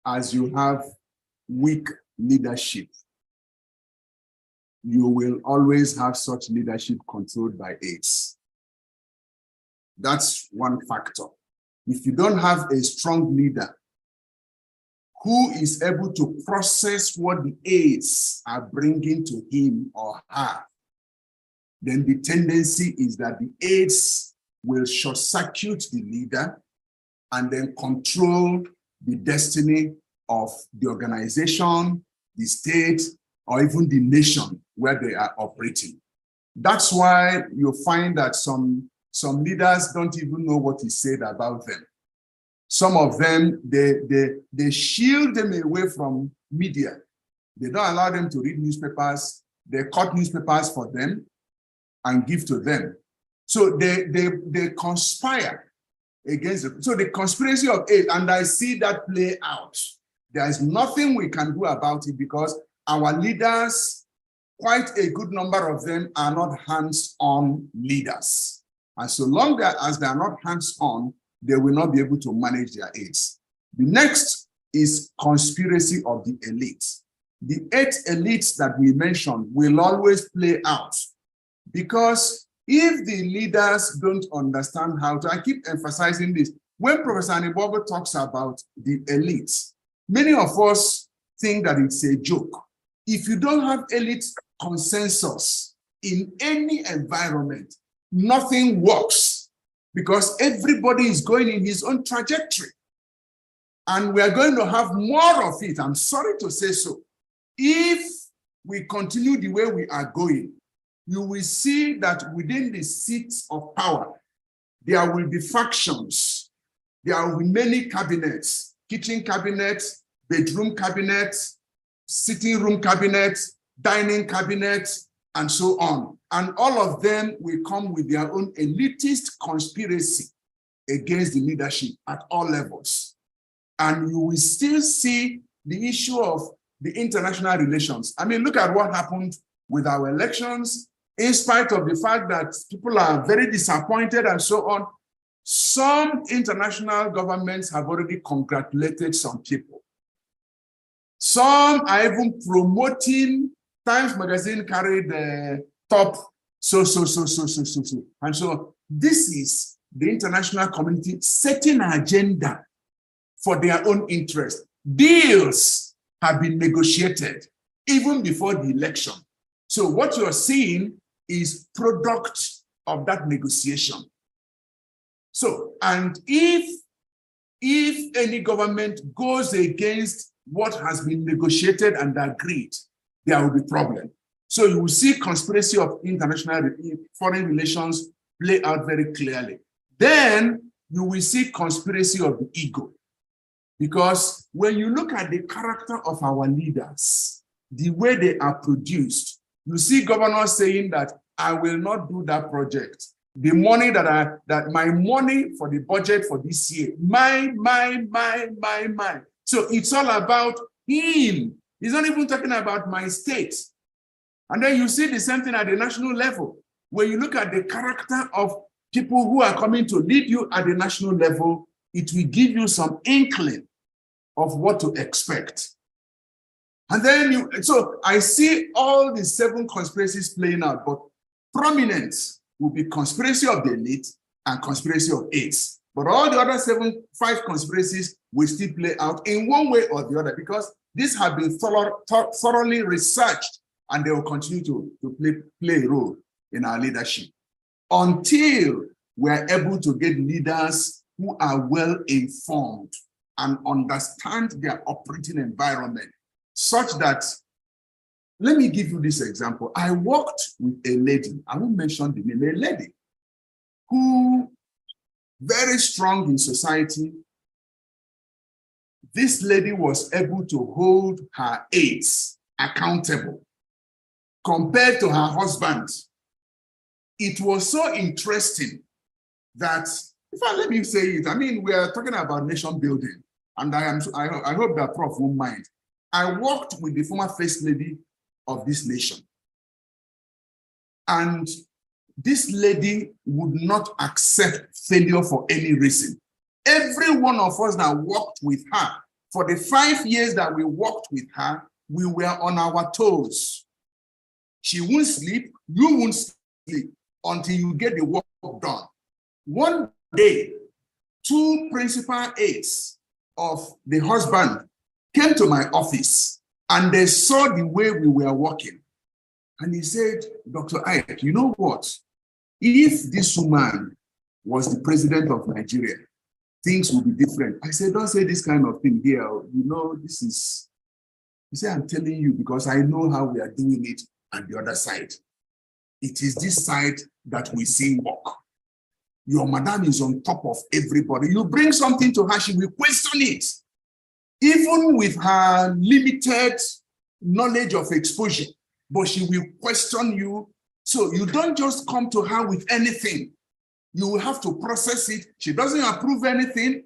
as you have weak leadership, you will always have such leadership controlled by 8s. That's one factor. If you don't have a strong leader who is able to process what the 8s are bringing to him or her, then the tendency is that the 8s will short circuit the leader and then control the destiny of the organization, the state, or even the nation where they are operating. That's why you find that some leaders don't even know what is said about them. Some of them, they shield them away from media. They don't allow them to read newspapers. They cut newspapers for them and give to them. So they conspire against them. So the conspiracy of 8, and I see that play out. There is nothing we can do about it because our leaders, quite a good number of them, are not hands-on leaders. And so long as they are not hands-on, they will not be able to manage their 8s. The next is conspiracy of the elites. The 8 elites that we mentioned will always play out because if the leaders don't understand how to, I keep emphasizing this, when Professor Anibobo talks about the elites, many of us think that it's a joke. If you don't have elite consensus in any environment, nothing works because everybody is going in his own trajectory. And we are going to have more of it. I'm sorry to say so. If we continue the way we are going, you will see that within the seats of power, there will be factions. There will be many cabinets, kitchen cabinets, bedroom cabinets, sitting room cabinets, dining cabinets, and so on. And all of them will come with their own elitist conspiracy against the leadership at all levels. And you will still see the issue of the international relations. I mean, look at what happened with our elections. In spite of the fact that people are very disappointed and so on, some international governments have already congratulated some people. Some are even promoting. Times Magazine carried the top so. And so this is the international community setting an agenda for their own interest. Deals have been negotiated even before the election. So what you're seeing is product of that negotiation. So, and if any government goes against what has been negotiated and agreed, there will be problem. So you will see conspiracy of international foreign relations play out very clearly. Then you will see conspiracy of the ego. Because when you look at the character of our leaders, the way they are produced, you see governors saying that I will not do that project. The money that my money for the budget for this year, mine. So it's all about him. He's not even talking about my state. And then you see the same thing at the national level. When you look at the character of people who are coming to lead you at the national level, it will give you some inkling of what to expect. And then so I see all the 7 conspiracies playing out, but prominent will be conspiracy of the elite and conspiracy of 8s. But all the other 5 conspiracies will still play out in one way or the other because these have been thoroughly researched and they will continue to play a role in our leadership until we're able to get leaders who are well informed and understand their operating environment such that, let me give you this example. I worked with a lady, I won't mention the name, a lady who very strong in society. This lady was able to hold her aides accountable compared to her husband. It was so interesting that, in fact, let me say it. I mean, we are talking about nation building, and I hope that Prof won't mind. I worked with the former first lady of this nation, and this lady would not accept failure for any reason. Every one of us that worked with her, for the 5 years that we worked with her, we were on our toes. She won't sleep, you won't sleep until you get the work done. One day, 2 principal aides of the husband came to my office and they saw the way we were working. And he said, Dr. Ike, you know what? If this woman was the president of Nigeria, things would be different. I said, don't say this kind of thing here. You know, this is, he said, I'm telling you because I know how we are doing it on the other side. It is this side that we see work. Your madam is on top of everybody. You bring something to her, she will question it. Even with her limited knowledge of exposure, but she will question you. So you don't just come to her with anything. You will have to process it. She doesn't approve anything.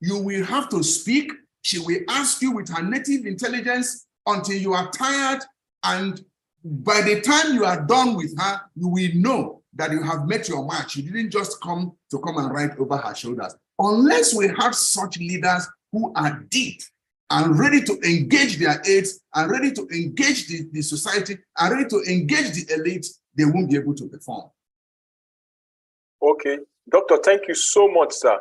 You will have to speak. She will ask you with her native intelligence until you are tired. And by the time you are done with her, you will know that you have met your match. You didn't just come and write over her shoulders. Unless we have such leaders who are deep and ready to engage their aides and ready to engage the society and ready to engage the elite, they won't be able to perform. Okay, Doctor, thank you so much, sir.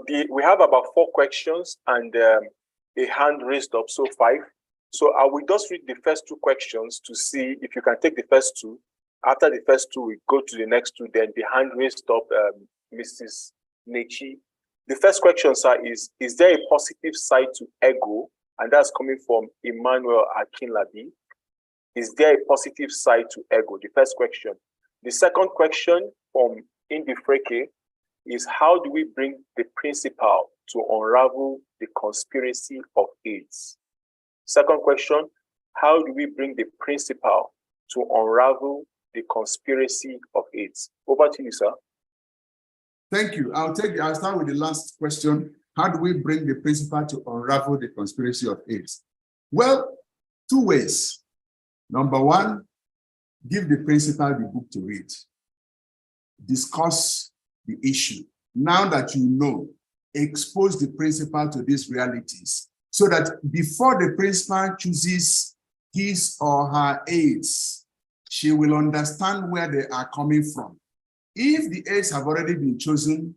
We have about 4 questions and a hand raised up, so 5. So I will just read the first 2 questions to see if you can take the first 2. After the first 2, we go to the next 2, then the hand raised up, Mrs. Nechi. The first question, sir, is there a positive side to ego? And that's coming from Emmanuel Akinlabi. Is there a positive side to ego? The first question. The second question from Indi Freke is how do we bring the principal to unravel the conspiracy of AIDS? Second question, how do we bring the principal to unravel the conspiracy of AIDS? Over to you, sir. Thank you. I'll start with the last question. How do we bring the principal to unravel the conspiracy of AIDS? Well, 2 ways. Number 1, give the principal the book to read. Discuss the issue. Now that you know, expose the principal to these realities so that before the principal chooses his or her aides, she will understand where they are coming from. If the aides have already been chosen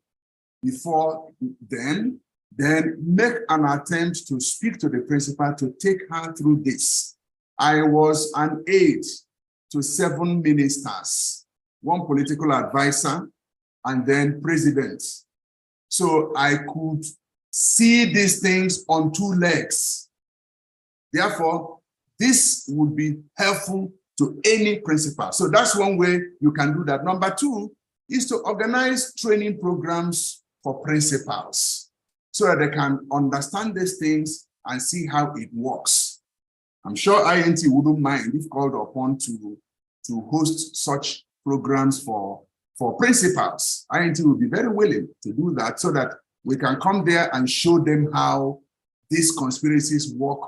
before then make an attempt to speak to the principal to take her through this. I was an aide to 7 ministers, 1 political advisor, and then president. So I could see these things on 2 legs. Therefore, this would be helpful to any principal. So that's one way you can do that. Number 2 is to organize training programs for principals so that they can understand these things and see how it works. I'm sure INT wouldn't mind if called upon to host such programs for principals. INT will be very willing to do that so that we can come there and show them how these conspiracies work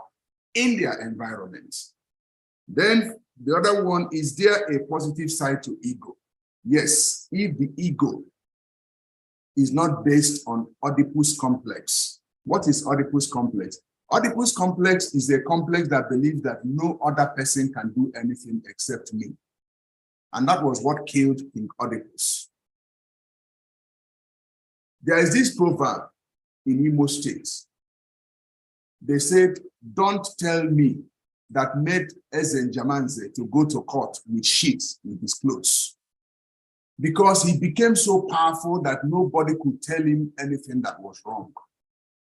in their environment. Then the other one, is there a positive side to ego? Yes, if the ego is not based on Oedipus complex. What is Oedipus complex? Oedipus complex is a complex that believes that no other person can do anything except me. And that was what killed King Oedipus. There is this proverb in Imo State. They said, don't tell me that made Eze Njamanze to go to court with sheets in his clothes. Because he became so powerful that nobody could tell him anything that was wrong.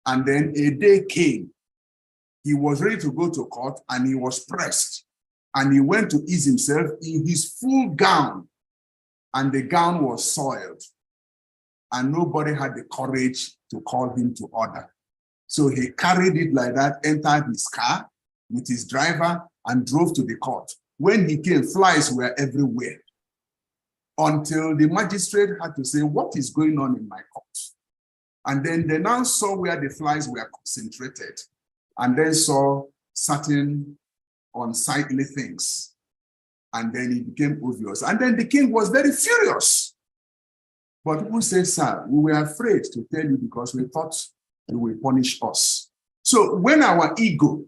And then a day came, he was ready to go to court and he was pressed. And he went to ease himself in his full gown, and the gown was soiled. and nobody had the courage to call him to order. So he carried it like that, entered his car with his driver and drove to the court. When he came, flies were everywhere, until the magistrate had to say, what is going on in my court? And then they now saw where the flies were concentrated, and then saw certain unsightly things. And then it became obvious. And then the king was very furious. But people said, sir, we were afraid to tell you because we thought you will punish us. So when our ego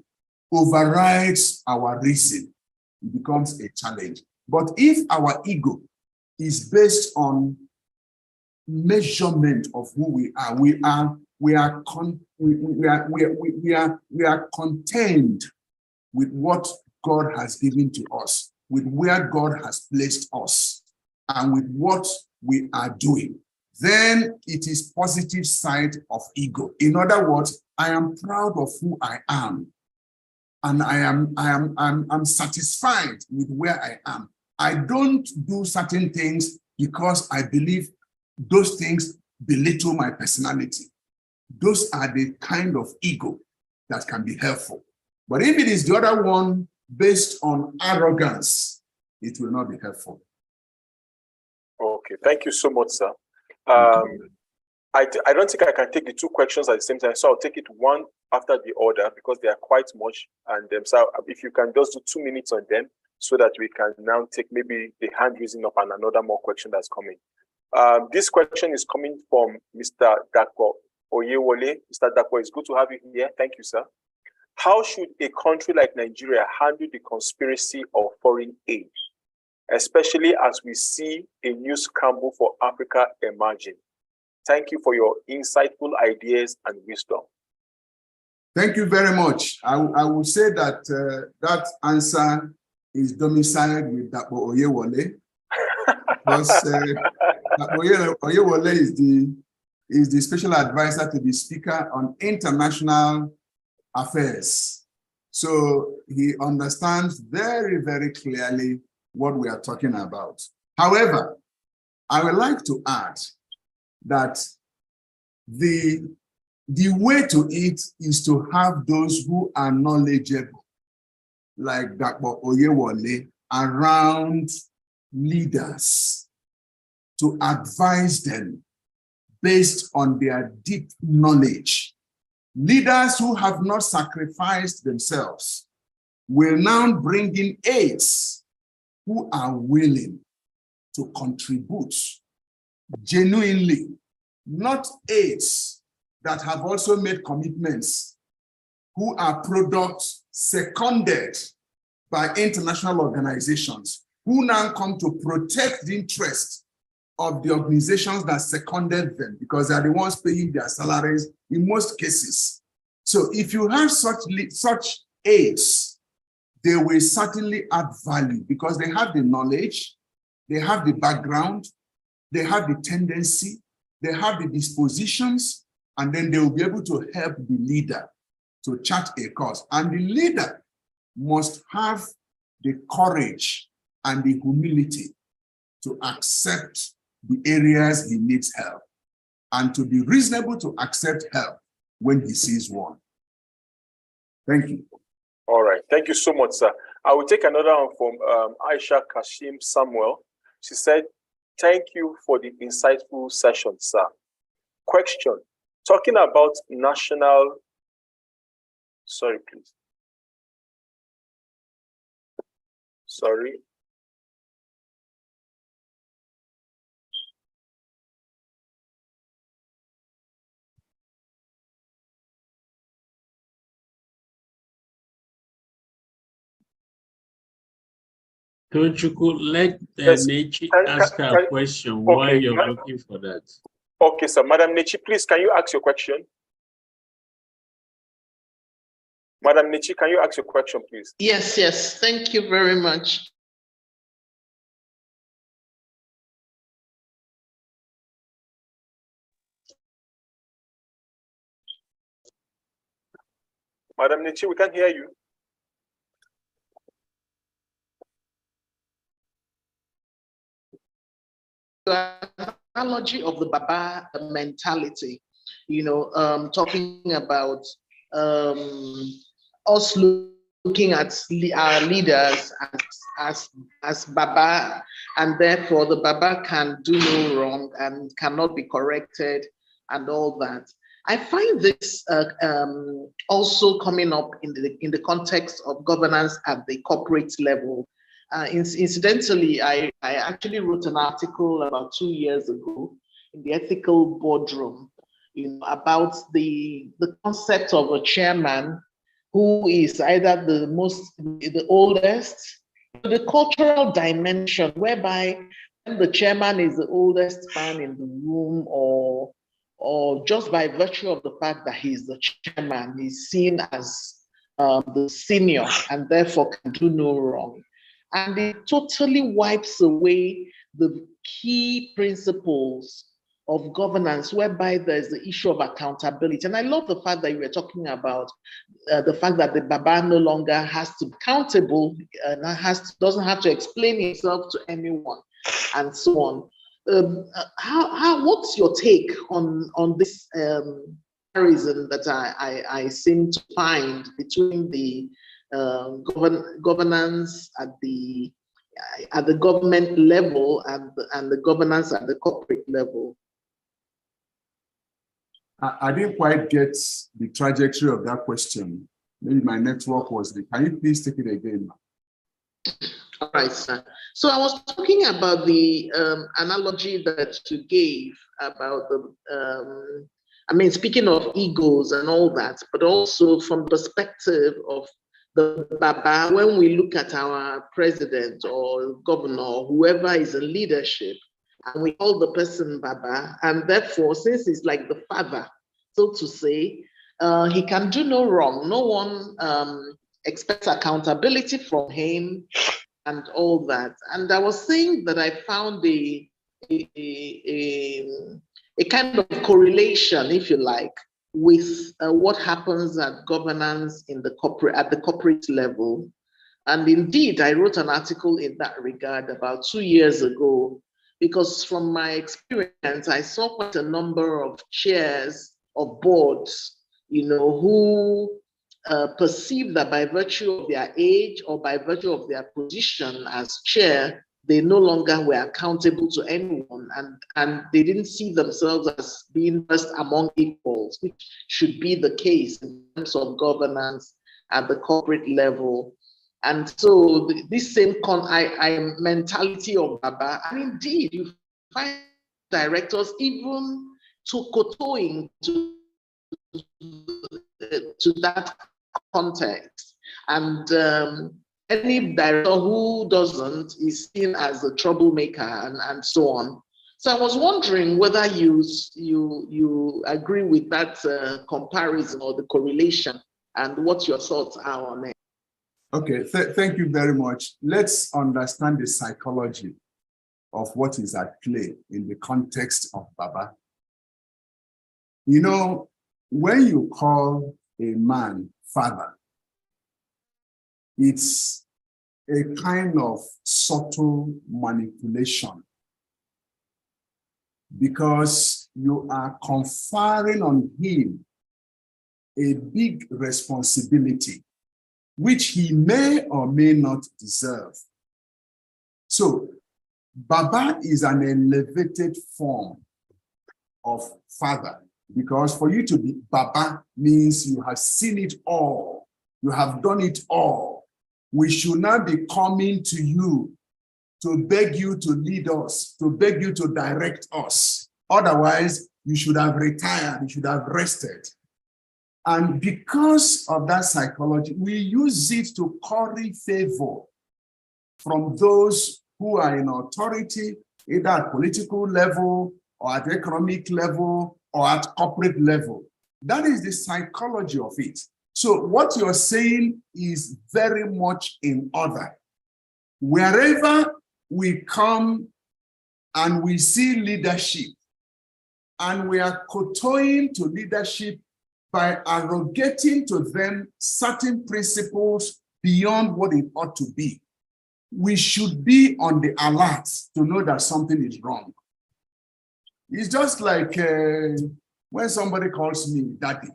overrides our reason, it becomes a challenge. But if our ego is based on measurement of who we are contained with what God has given to us, with where God has placed us, and with what we are doing, then it is positive side of ego. In other words, I am proud of who I am, and I'm satisfied with where I am. I don't do certain things because I believe those things belittle my personality. Those are the kind of ego that can be helpful. But if it is the other one based on arrogance, it will not be helpful. Okay, thank you so much, sir. I don't think I can take the two questions at the same time, so I'll take it one after the other because they are quite much. And so if you can just do 2 minutes on them so that we can now take maybe the hand raising up and another more question that's coming. This question is coming from Mr. Dapo Oyewole. Mr. Dapo, it's good to have you here. Thank you, sir. How should a country like Nigeria handle the conspiracy of foreign aid, especially as we see a new scramble for Africa emerging? Thank you for your insightful ideas and wisdom. Thank you very much. I will say that that answer is domiciled with Dapo Oyewole, because Dapo Oyewole is the special advisor to the Speaker on International Affairs. So he understands very, very clearly what we are talking about. However, I would like to add that the way to it is to have those who are knowledgeable, like Dapo Oyewole, around leaders to advise them based on their deep knowledge. Leaders who have not sacrificed themselves will now bring in aides who are willing to contribute genuinely, not aides that have also made commitments, who are products seconded by international organizations, who now come to protect the interests of the organizations that seconded them, because they are the ones paying their salaries in most cases. So if you have such aides, they will certainly add value because they have the knowledge, they have the background, they have the tendency, they have the dispositions, and then they will be able to help the leader to chart a course. And the leader must have the courage and the humility to accept the areas he needs help and to be reasonable to accept help when he sees one. Thank you. All right. Thank you so much, sir. I will take another one from Aisha Kashim Samuel. She said, thank you for the insightful session, sir. Question, talking about national, sorry, please. Sorry. Tochukwu, let Yes. Nechi ask her question while you're looking for that. Okay, sir. Madam Nechi, please, can you ask your question? Madam Nechi, can you ask your question, please? Yes. Thank you very much. Madam Nechi, we can't hear you. You are analogy of the Baba mentality, talking about us looking at our leaders as Baba, and therefore the Baba can do no wrong and cannot be corrected and all that. I find this also coming up in the context of governance at the corporate level. Incidentally, I actually wrote an article about 2 years ago in the Ethical Boardroom, about the concept of a chairman who is either the oldest, the cultural dimension, whereby the chairman is the oldest man in the room, or just by virtue of the fact that he's the chairman, he's seen as the senior and therefore can do no wrong. And it totally wipes away the key principles of governance, whereby there's the issue of accountability. And I love the fact that you were talking about the fact that the Baba no longer has to be accountable and doesn't have to explain himself to anyone, and so on. What's your take on this comparison that I seem to find between the governance at the government level and the governance at the corporate level? I didn't quite get the trajectory of that question. Maybe my network was the. Can you please take it again? All right, sir. So I was talking about the analogy that you gave about the, speaking of egos and all that, but also from the perspective of the Baba, when we look at our president or governor, or whoever is in leadership, and we call the person Baba, and therefore, since he's like the father, so to say, he can do no wrong. No one expects accountability from him and all that. And I was saying that I found a kind of correlation, if you like, with what happens at governance at the corporate level. And indeed, I wrote an article in that regard about 2 years ago, because from my experience, I saw quite a number of chairs of boards, who perceive that by virtue of their age or by virtue of their position as chair, they no longer were accountable to anyone, and they didn't see themselves as being first among equals, which should be the case in terms of governance at the corporate level. And so this same mentality of Baba, and indeed you find directors even kowtowing to that context. And any director who doesn't is seen as a troublemaker and so on. So I was wondering whether you agree with that comparison or the correlation, and what your thoughts are on it. Okay, thank you very much. Let's understand the psychology of what is at play in the context of Baba. When you call a man father, it's a kind of subtle manipulation, because you are conferring on him a big responsibility, which he may or may not deserve. So, Baba is an elevated form of father, because for you to be Baba means you have seen it all, you have done it all. We should not be coming to you to beg you to lead us, to beg you to direct us. Otherwise, you should have retired, you should have rested. And because of that psychology, we use it to curry favor from those who are in authority, either at political level or at economic level or at corporate level. That is the psychology of it. So what you're saying is very much in order. Wherever we come and we see leadership, and we are kowtowing to leadership by arrogating to them certain principles beyond what it ought to be, we should be on the alert to know that something is wrong. It's just like when somebody calls me daddy.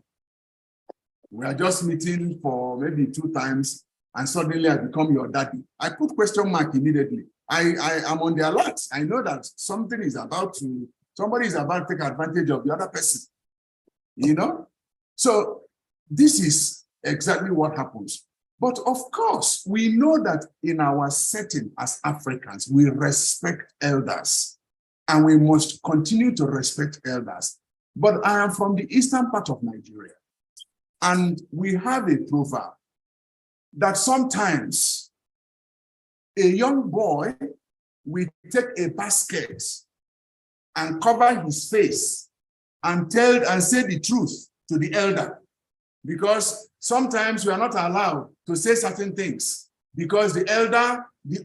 We are just meeting for maybe 2 times and suddenly I become your daddy. I put question mark immediately. I am on the alert. I know that somebody is about to take advantage of the other person, you know? So this is exactly what happens. But of course, we know that in our setting as Africans, we respect elders and we must continue to respect elders. But I am from the eastern part of Nigeria, and we have a proverb that sometimes a young boy will take a basket and cover his face and say the truth to the elder, because sometimes we are not allowed to say certain things because the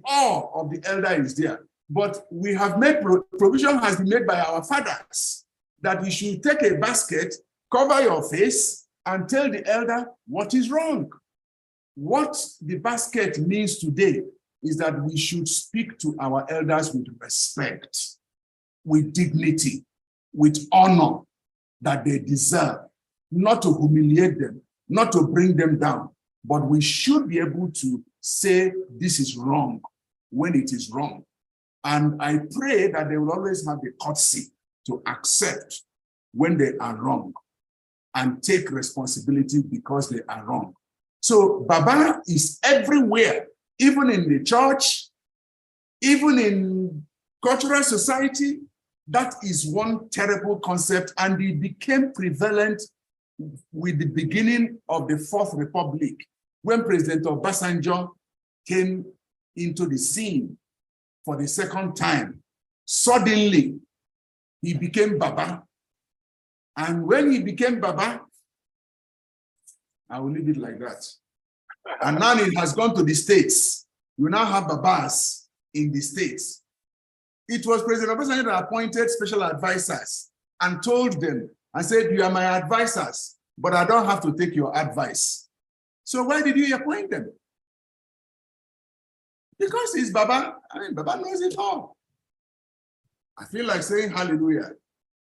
awe of the elder is there. But we have made provision has been made by our fathers that you should take a basket, cover your face, and tell the elder what is wrong. What the basket means today is that we should speak to our elders with respect, with dignity, with honor that they deserve, not to humiliate them, not to bring them down, but we should be able to say this is wrong when it is wrong. And I pray that they will always have the courtesy to accept when they are wrong and take responsibility because they are wrong. So Baba is everywhere, even in the church, even in cultural society. That is one terrible concept, and it became prevalent with the beginning of the Fourth Republic, when President Obasanjo came into the scene for the second time. Suddenly, he became Baba. And when he became Baba, I will leave it like that. And now it has gone to the States. You now have Babas in the States. It was President Obasanjo that appointed special advisors and told them and said, you are my advisors, but I don't have to take your advice. So why did you appoint them? Because he's Baba. I mean, Baba knows it all. I feel like saying hallelujah.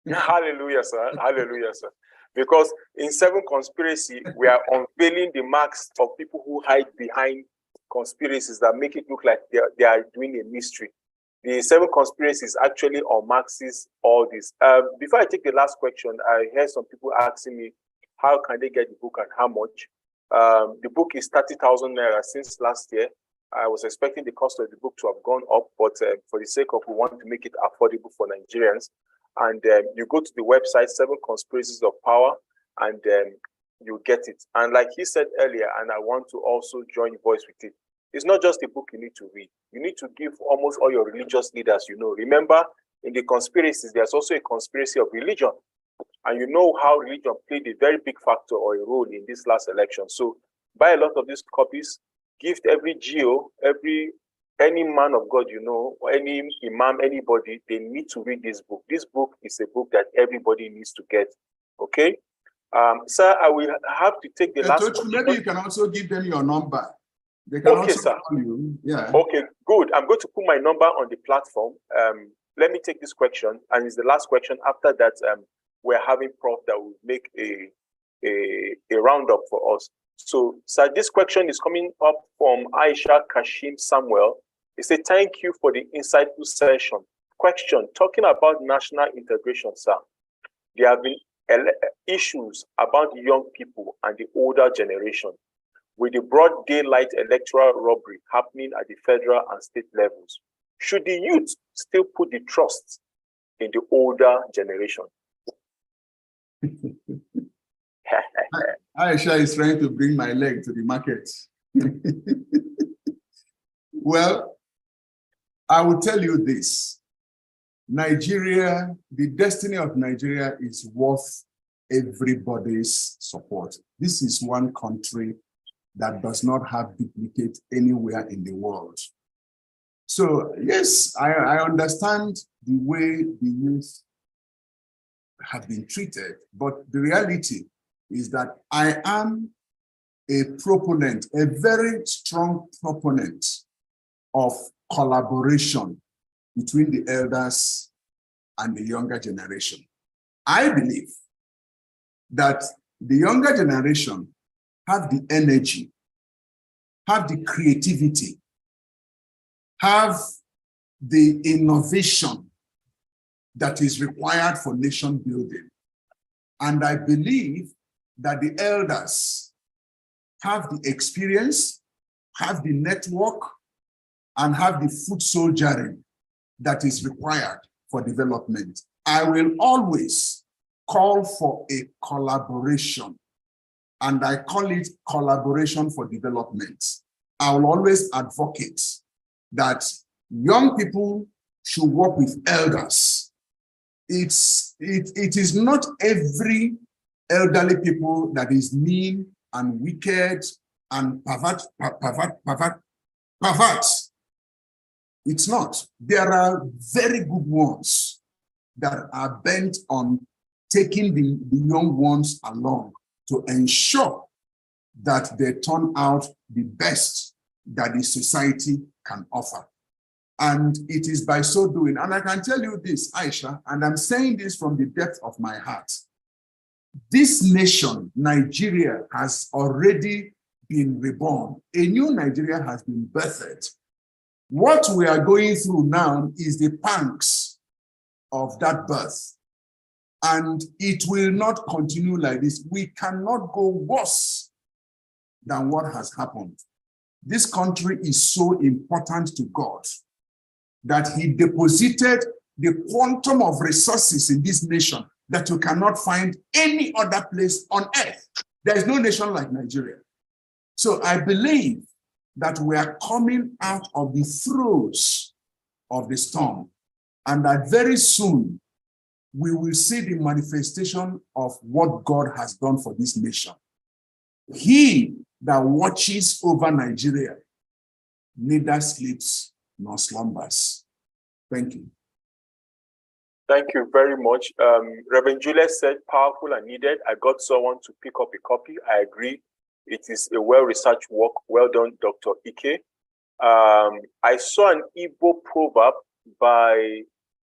Hallelujah, sir. Hallelujah, sir. Because in 7 Conspiracy, we are unveiling the marks of people who hide behind conspiracies that make it look like they are doing a mystery. The 7 Conspiracies actually unmaxes all this. Before I take the last question, I heard some people asking me, how can they get the book and how much? The book is 30,000 naira since last year. I was expecting the cost of the book to have gone up, but for the sake of we want to make it affordable for Nigerians. And you go to the website, 7 Conspiracies of Power, and you get it. And like he said earlier, and I want to also join voice with it, it's not just a book you need to read. You need to give almost all your religious leaders you know. Remember, in the conspiracies, there's also a conspiracy of religion. And you know how religion played a very big factor or a role in this last election. So buy a lot of these copies, give every GO, any man of God, you know, or any imam, anybody, they need to read this book. This book is a book that everybody needs to get. Okay? Sir, I will have to take the last question. Maybe you can also give them your number. They can also call you. Yeah. Okay, good. I'm going to put my number on the platform. Let me take this question, and it's the last question. After that, we're having Prof that will make a roundup for us. So, sir, this question is coming up from Aisha Kashim Samuel. It says, thank you for the insightful session. Question, talking about national integration, sir. There have been issues about young people and the older generation, with the broad daylight electoral robbery happening at the federal and state levels. Should the youth still put the trust in the older generation? Aisha is trying to bring my leg to the market. Well, I will tell you this. Nigeria, the destiny of Nigeria is worth everybody's support. This is one country that does not have duplicate anywhere in the world. So yes, I understand the way the youth have been treated, but the reality is that I am a proponent, a very strong proponent of collaboration between the elders and the younger generation. I believe that the younger generation have the energy, have the creativity, have the innovation that is required for nation building. And I believe that the elders have the experience, have the network, and have the foot soldiering that is required for development. I will always call for a collaboration, and I call it collaboration for development. I will always advocate that young people should work with elders. It is not every elderly people that is mean and wicked and pervert. It's not. There are very good ones that are bent on taking the young ones along to ensure that they turn out the best that the society can offer. And it is by so doing, and I can tell you this, Aisha, and I'm saying this from the depth of my heart, this nation, Nigeria, has already been reborn. A new Nigeria has been birthed. What we are going through now is the pangs of that birth. And it will not continue like this. We cannot go worse than what has happened. This country is so important to God that he deposited the quantum of resources in this nation that you cannot find any other place on earth. There is no nation like Nigeria. So I believe that we are coming out of the throes of the storm, and that very soon we will see the manifestation of what God has done for this nation. He that watches over Nigeria neither sleeps nor slumbers. Thank you. Thank you very much. Reverend Juliet said powerful and needed. I got someone to pick up a copy. I agree. It is a well-researched work. Well done, Dr. Ike. I saw an Igbo proverb by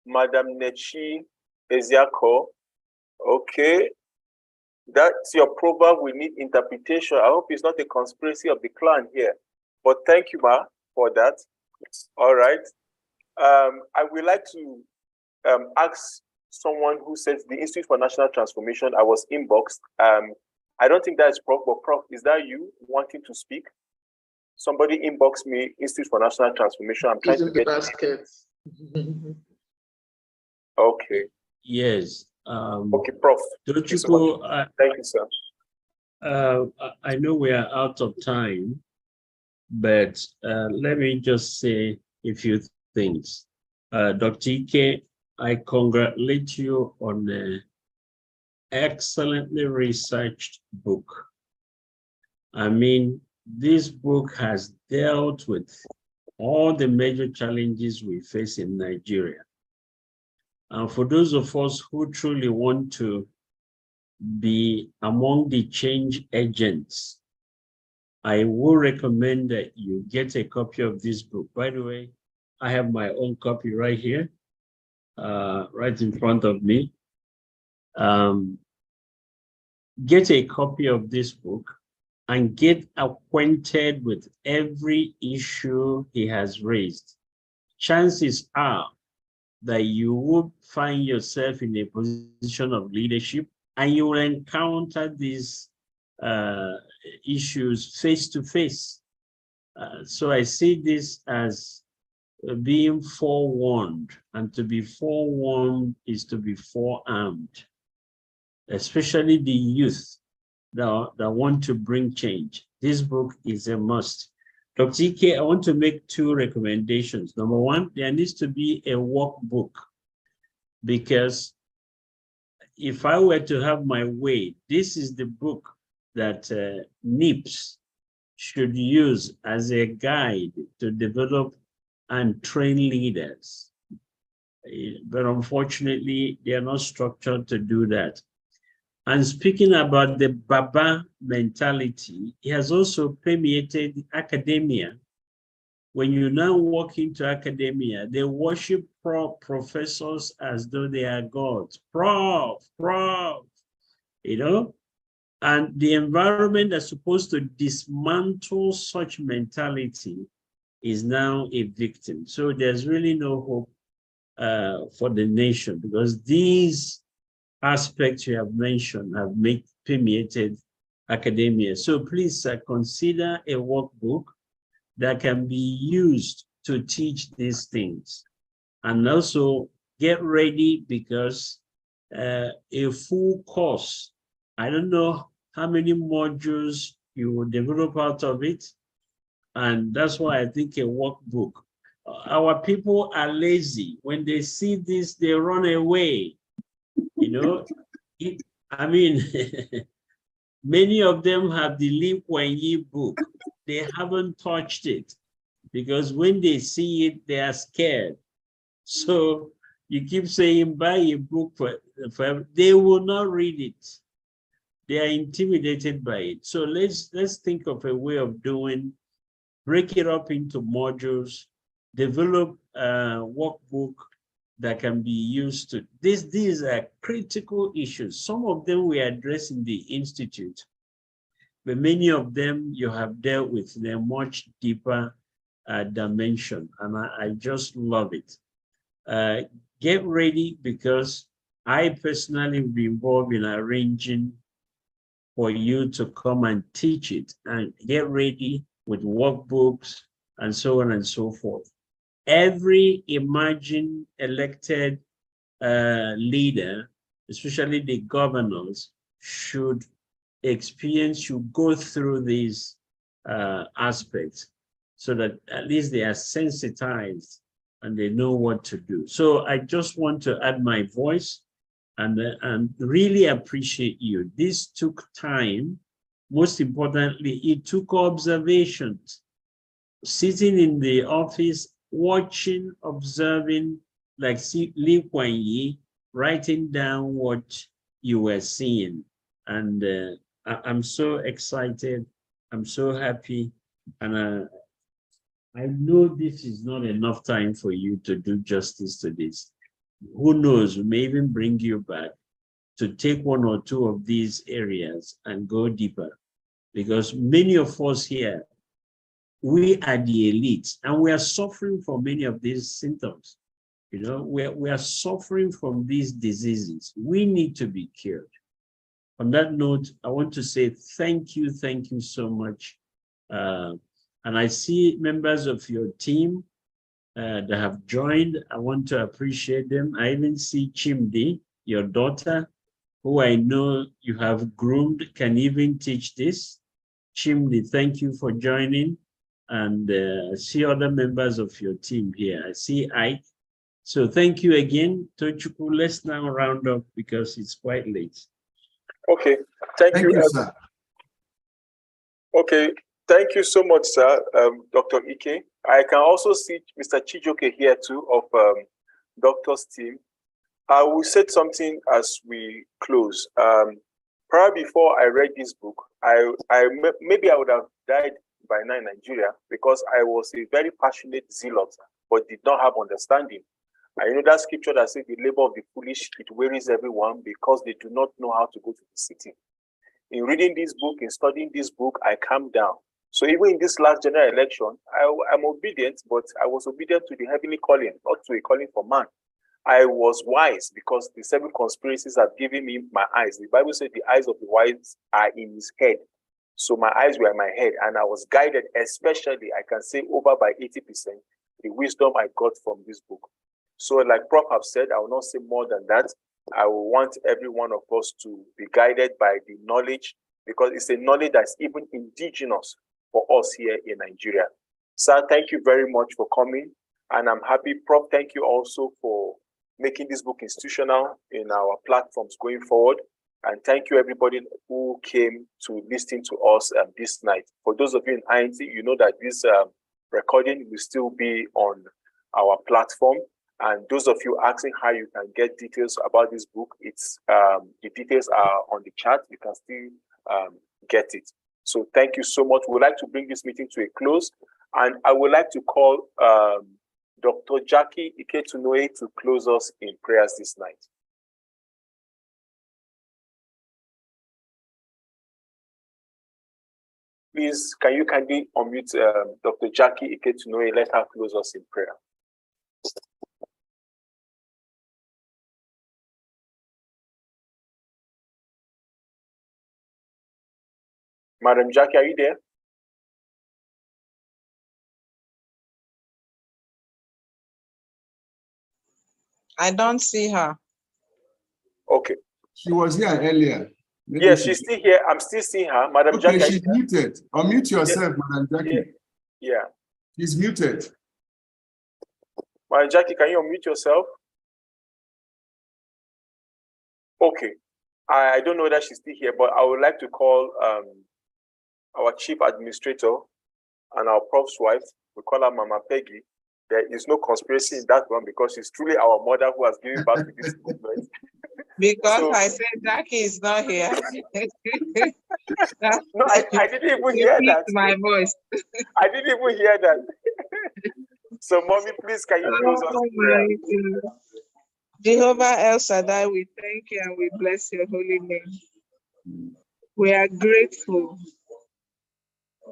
Madam Nechi Eziako. Okay. That's your proverb. We need interpretation. I hope it's not a conspiracy of the clan here. But thank you, Ma, for that. All right. I would like to ask someone who says the Institute for National Transformation. I was inboxed. I don't think that is Prof, but Prof, is that you wanting to speak? Somebody inboxed me, Institute for National Transformation. I'm trying to get basket. Okay. Yes. Okay, Prof. Don't you go? Thank you, sir. I know we are out of time, but let me just say a few things. Dr. Ike, I congratulate you on an excellently researched book. I mean, this book has dealt with all the major challenges we face in Nigeria. And for those of us who truly want to be among the change agents, I will recommend that you get a copy of this book. By the way, I have my own copy right here, right in front of me. Get a copy of this book and get acquainted with every issue he has raised. Chances are that you will find yourself in a position of leadership and you will encounter these issues face to face. So I see this as being forewarned, and to be forewarned is to be forearmed, especially the youth that want to bring change. This book is a must. Dr. Ike, I want to make two recommendations. Number one, there needs to be a workbook, because if I were to have my way, this is the book that NIPS should use as a guide to develop and train leaders. But unfortunately, they are not structured to do that. And speaking about the Baba mentality, it has also permeated academia, when you now walk into academia, they worship professors as though they are gods. Prof, you know, and the environment that's supposed to dismantle such mentality is now a victim. So there's really no hope for the nation, because these aspects you have mentioned have permeated academia. So please consider a workbook that can be used to teach these things. And also get ready, because a full course, I don't know how many modules you will develop out of it. And that's why I think a workbook. Our people are lazy. When they see this, they run away. You know, I mean, many of them have the Lee Kuan Yew book. They haven't touched it, because when they see it, they are scared. So you keep saying, buy a book for they will not read it. They are intimidated by it. So let's think of a way of doing, break it up into modules, develop a workbook that can be used to, these are critical issues. Some of them we address in the Institute, but many of them you have dealt with in a much deeper dimension, and I just love it. Get ready, because I personally will be involved in arranging for you to come and teach it, and get ready with workbooks and so on and so forth. Every emerging elected leader, especially the governors, should go through these aspects, so that at least they are sensitized and they know what to do. So I just want to add my voice and really appreciate you. This took time. Most importantly, it took observations. Sitting in the office, watching, observing, like Lee Kuan Yew, writing down what you were seeing. And I'm so excited. I'm so happy. And I know this is not enough time for you to do justice to this. Who knows, we may even bring you back to take one or two of these areas and go deeper. Because many of us here, we are the elites, and we are suffering from many of these symptoms. You know, we are suffering from these diseases. We need to be cured. On that note, I want to say thank you so much. And I see members of your team that have joined. I want to appreciate them. I even see Chimdi, your daughter, who I know you have groomed, can even teach this. Chimdi, thank you for joining. And I see other members of your team here. I see Ike. So thank you again, Tochukwu. Let's now round up, because it's quite late. Okay, thank you, sir. Okay, thank you so much, sir, Dr. Ike. I can also see Mr. Chijoke here too, of doctor's team. I will say something as we close. Prior before I read this book, maybe I would have died by now in Nigeria, because I was a very passionate zealot, but did not have understanding. And you know that scripture that says the labor of the foolish, it wearies everyone, because they do not know how to go to the city. In reading this book, in studying this book, I calmed down. So even in this last general election, I'm obedient, but I was obedient to the heavenly calling, not to a calling for man. I was wise, because the 7 conspiracies have given me my eyes. The Bible said the eyes of the wise are in his head. So my eyes were in my head, and I was guided, especially, I can say, over by 80%, the wisdom I got from this book. So like Prof have said, I will not say more than that. I will want every one of us to be guided by the knowledge, because it's a knowledge that's even indigenous for us here in Nigeria. Sir, thank you very much for coming. And I'm happy, Prof, thank you also for making this book institutional in our platforms going forward. And thank you, everybody who came to listen to us this night. For those of you in INT, you know that this recording will still be on our platform. And those of you asking how you can get details about this book, it's the details are on the chat. You can still get it. So thank you so much. We'd like to bring this meeting to a close. And I would like to call Dr. Jackie Ike to close us in prayers this night. Please, can you kindly unmute Dr. Jackie Ike let her close us in prayer. Madam Jackie, are you there? I don't see her. Okay. She was here earlier. Maybe yes, she's still here. I'm still seeing her. Madam okay, Jackie. She's muted. Unmute yourself, yes. Madam Jackie. Yeah. She's muted. Madam Jackie, can you unmute yourself? Okay. I don't know whether she's still here, but I would like to call our chief administrator and our prof's wife. We call her Mama Peggy. There is no conspiracy in that one because she's truly our mother who has given birth to this movement. Because so, I said Jackie is not here. No, I didn't even hear that. My voice. I didn't even hear that. So, Mommy, please, can you close us in prayer? Jehovah El Shaddai, we thank you and we bless your holy name. We are grateful.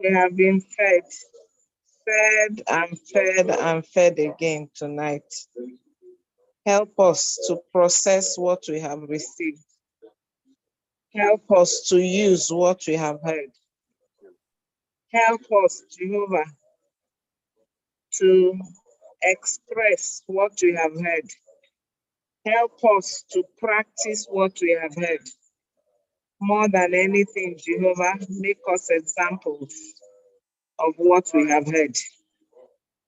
We have been fed and fed and fed again tonight. Help us to process what we have received. Help us to use what we have heard. Help us, Jehovah, to express what we have heard. Help us to practice what we have heard. More than anything, Jehovah, make us examples of what we have heard.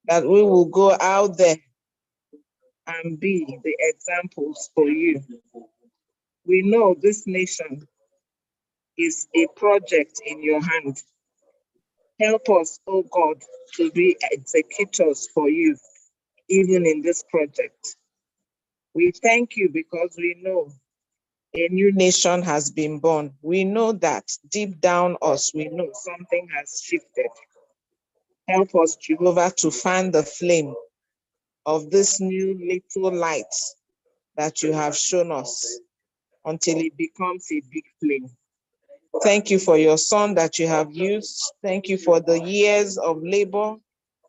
That we will go out there and be the examples for you. We know this nation is a project in your hand. Help us, oh God, to be executors for you, even in this project. We thank you because we know a new nation has been born. We know that deep down us, we know something has shifted. Help us, Jehovah, to fan the flame of this new little light that you have shown us until it becomes a big flame. Thank you for your son that you have used. Thank you for the years of labor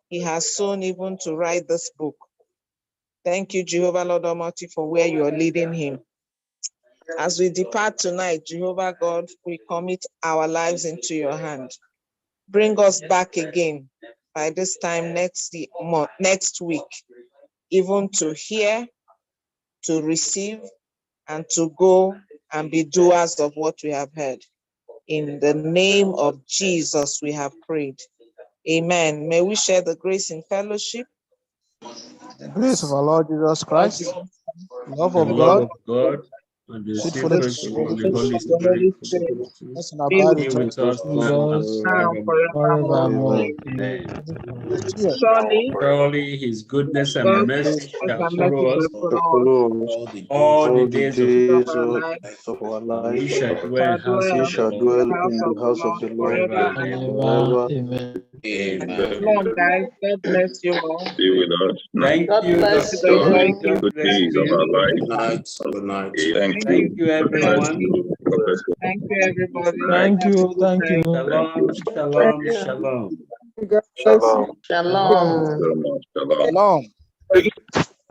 he has sown even to write this book. Thank you, Jehovah Lord Almighty, for where you are leading him. As we depart tonight, Jehovah God, we commit our lives into your hand. Bring us back again by this time next week, even to hear, to receive, and to go and be doers of what we have heard. In the name of Jesus, we have prayed. Amen. May we share the grace in fellowship. The grace of our Lord Jesus Christ, the love The of love God, of God and the sweet sweet fellowship fellowship of of the the Holy Holy Spirit, Spirit rest and Be abide be with with us us now and now forevermore. forevermore. forevermore. Amen. Yes. Surely, Surely his goodness and God's mercy goodness shall and mercy follow us shall follow us all the all the days of of days our lives. of our and we life. shall dwell Shall in the house dwell We of the shall in Lord the dwell house in of the the house of Lord the Lord forever forever and and ever. ever. forever. Amen. Amen. Shalom, guys. God bless you all. Be with us now. Thank God you, bless Dr. you. All the T. Thank you. God good bless days of you. our life. Good night. Good night. Thank Thank Thank you. you. you, God bless Thank everyone. you. you. God bless you. Thank you, everybody. Good night. Thank Have a you. good Thank night. you. Thank Shalom, you. shalom, shalom. God bless you. Shalom. Thank you Shalom. so much. Shalom. Shalom.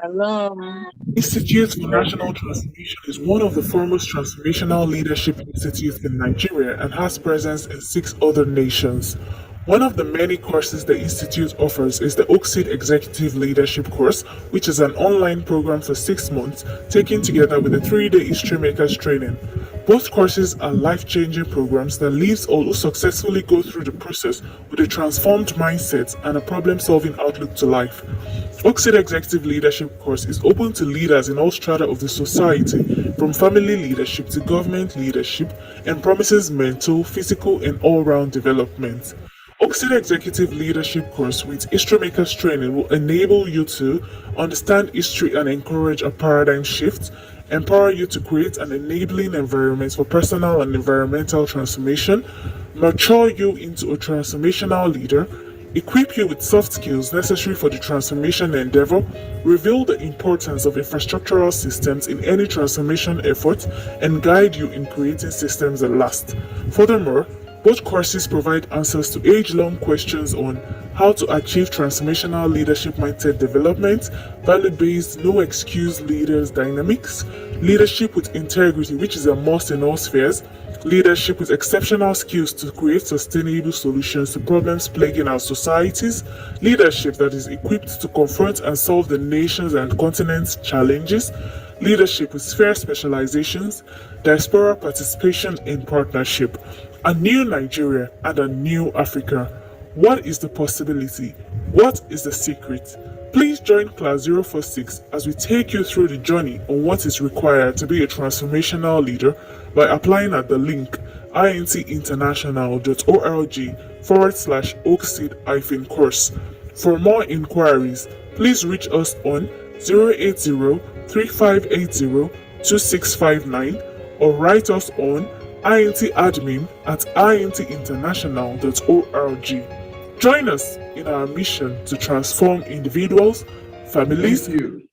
Shalom. Institute for National Transformation is one of the foremost transformational leadership institutes in Nigeria and has presence in 6 other nations. One of the many courses the institute offers is the Oxid Executive Leadership course, which is an online program for 6 months, taken together with a 3-day History Makers training. Both courses are life-changing programs that leaves all who successfully go through the process with a transformed mindset and a problem-solving outlook to life. Oxid Executive Leadership course is open to leaders in all strata of the society, from family leadership to government leadership, and promises mental, physical, and all-round development. Oxid Executive Leadership course with History Makers training will enable you to understand history and encourage a paradigm shift, empower you to create an enabling environment for personal and environmental transformation, mature you into a transformational leader, equip you with soft skills necessary for the transformation endeavor, reveal the importance of infrastructural systems in any transformation effort, and guide you in creating systems that last. Furthermore, both courses provide answers to age-long questions on how to achieve transformational leadership mindset development, value-based, no-excuse leaders dynamics, leadership with integrity, which is a must in all spheres, leadership with exceptional skills to create sustainable solutions to problems plaguing our societies, leadership that is equipped to confront and solve the nation's and continent's challenges, leadership with sphere specializations, diaspora participation in partnership, a new Nigeria and a new Africa. What is the possibility? What is the secret? Please join Class 046 as we take you through the journey on what is required to be a transformational leader by applying at the link intinternational.org/oakseed-course. For more inquiries, please reach us on 080-3580-2659 or write us on intadmin@intinternational.org. Join us in our mission to transform individuals, families, Thank you.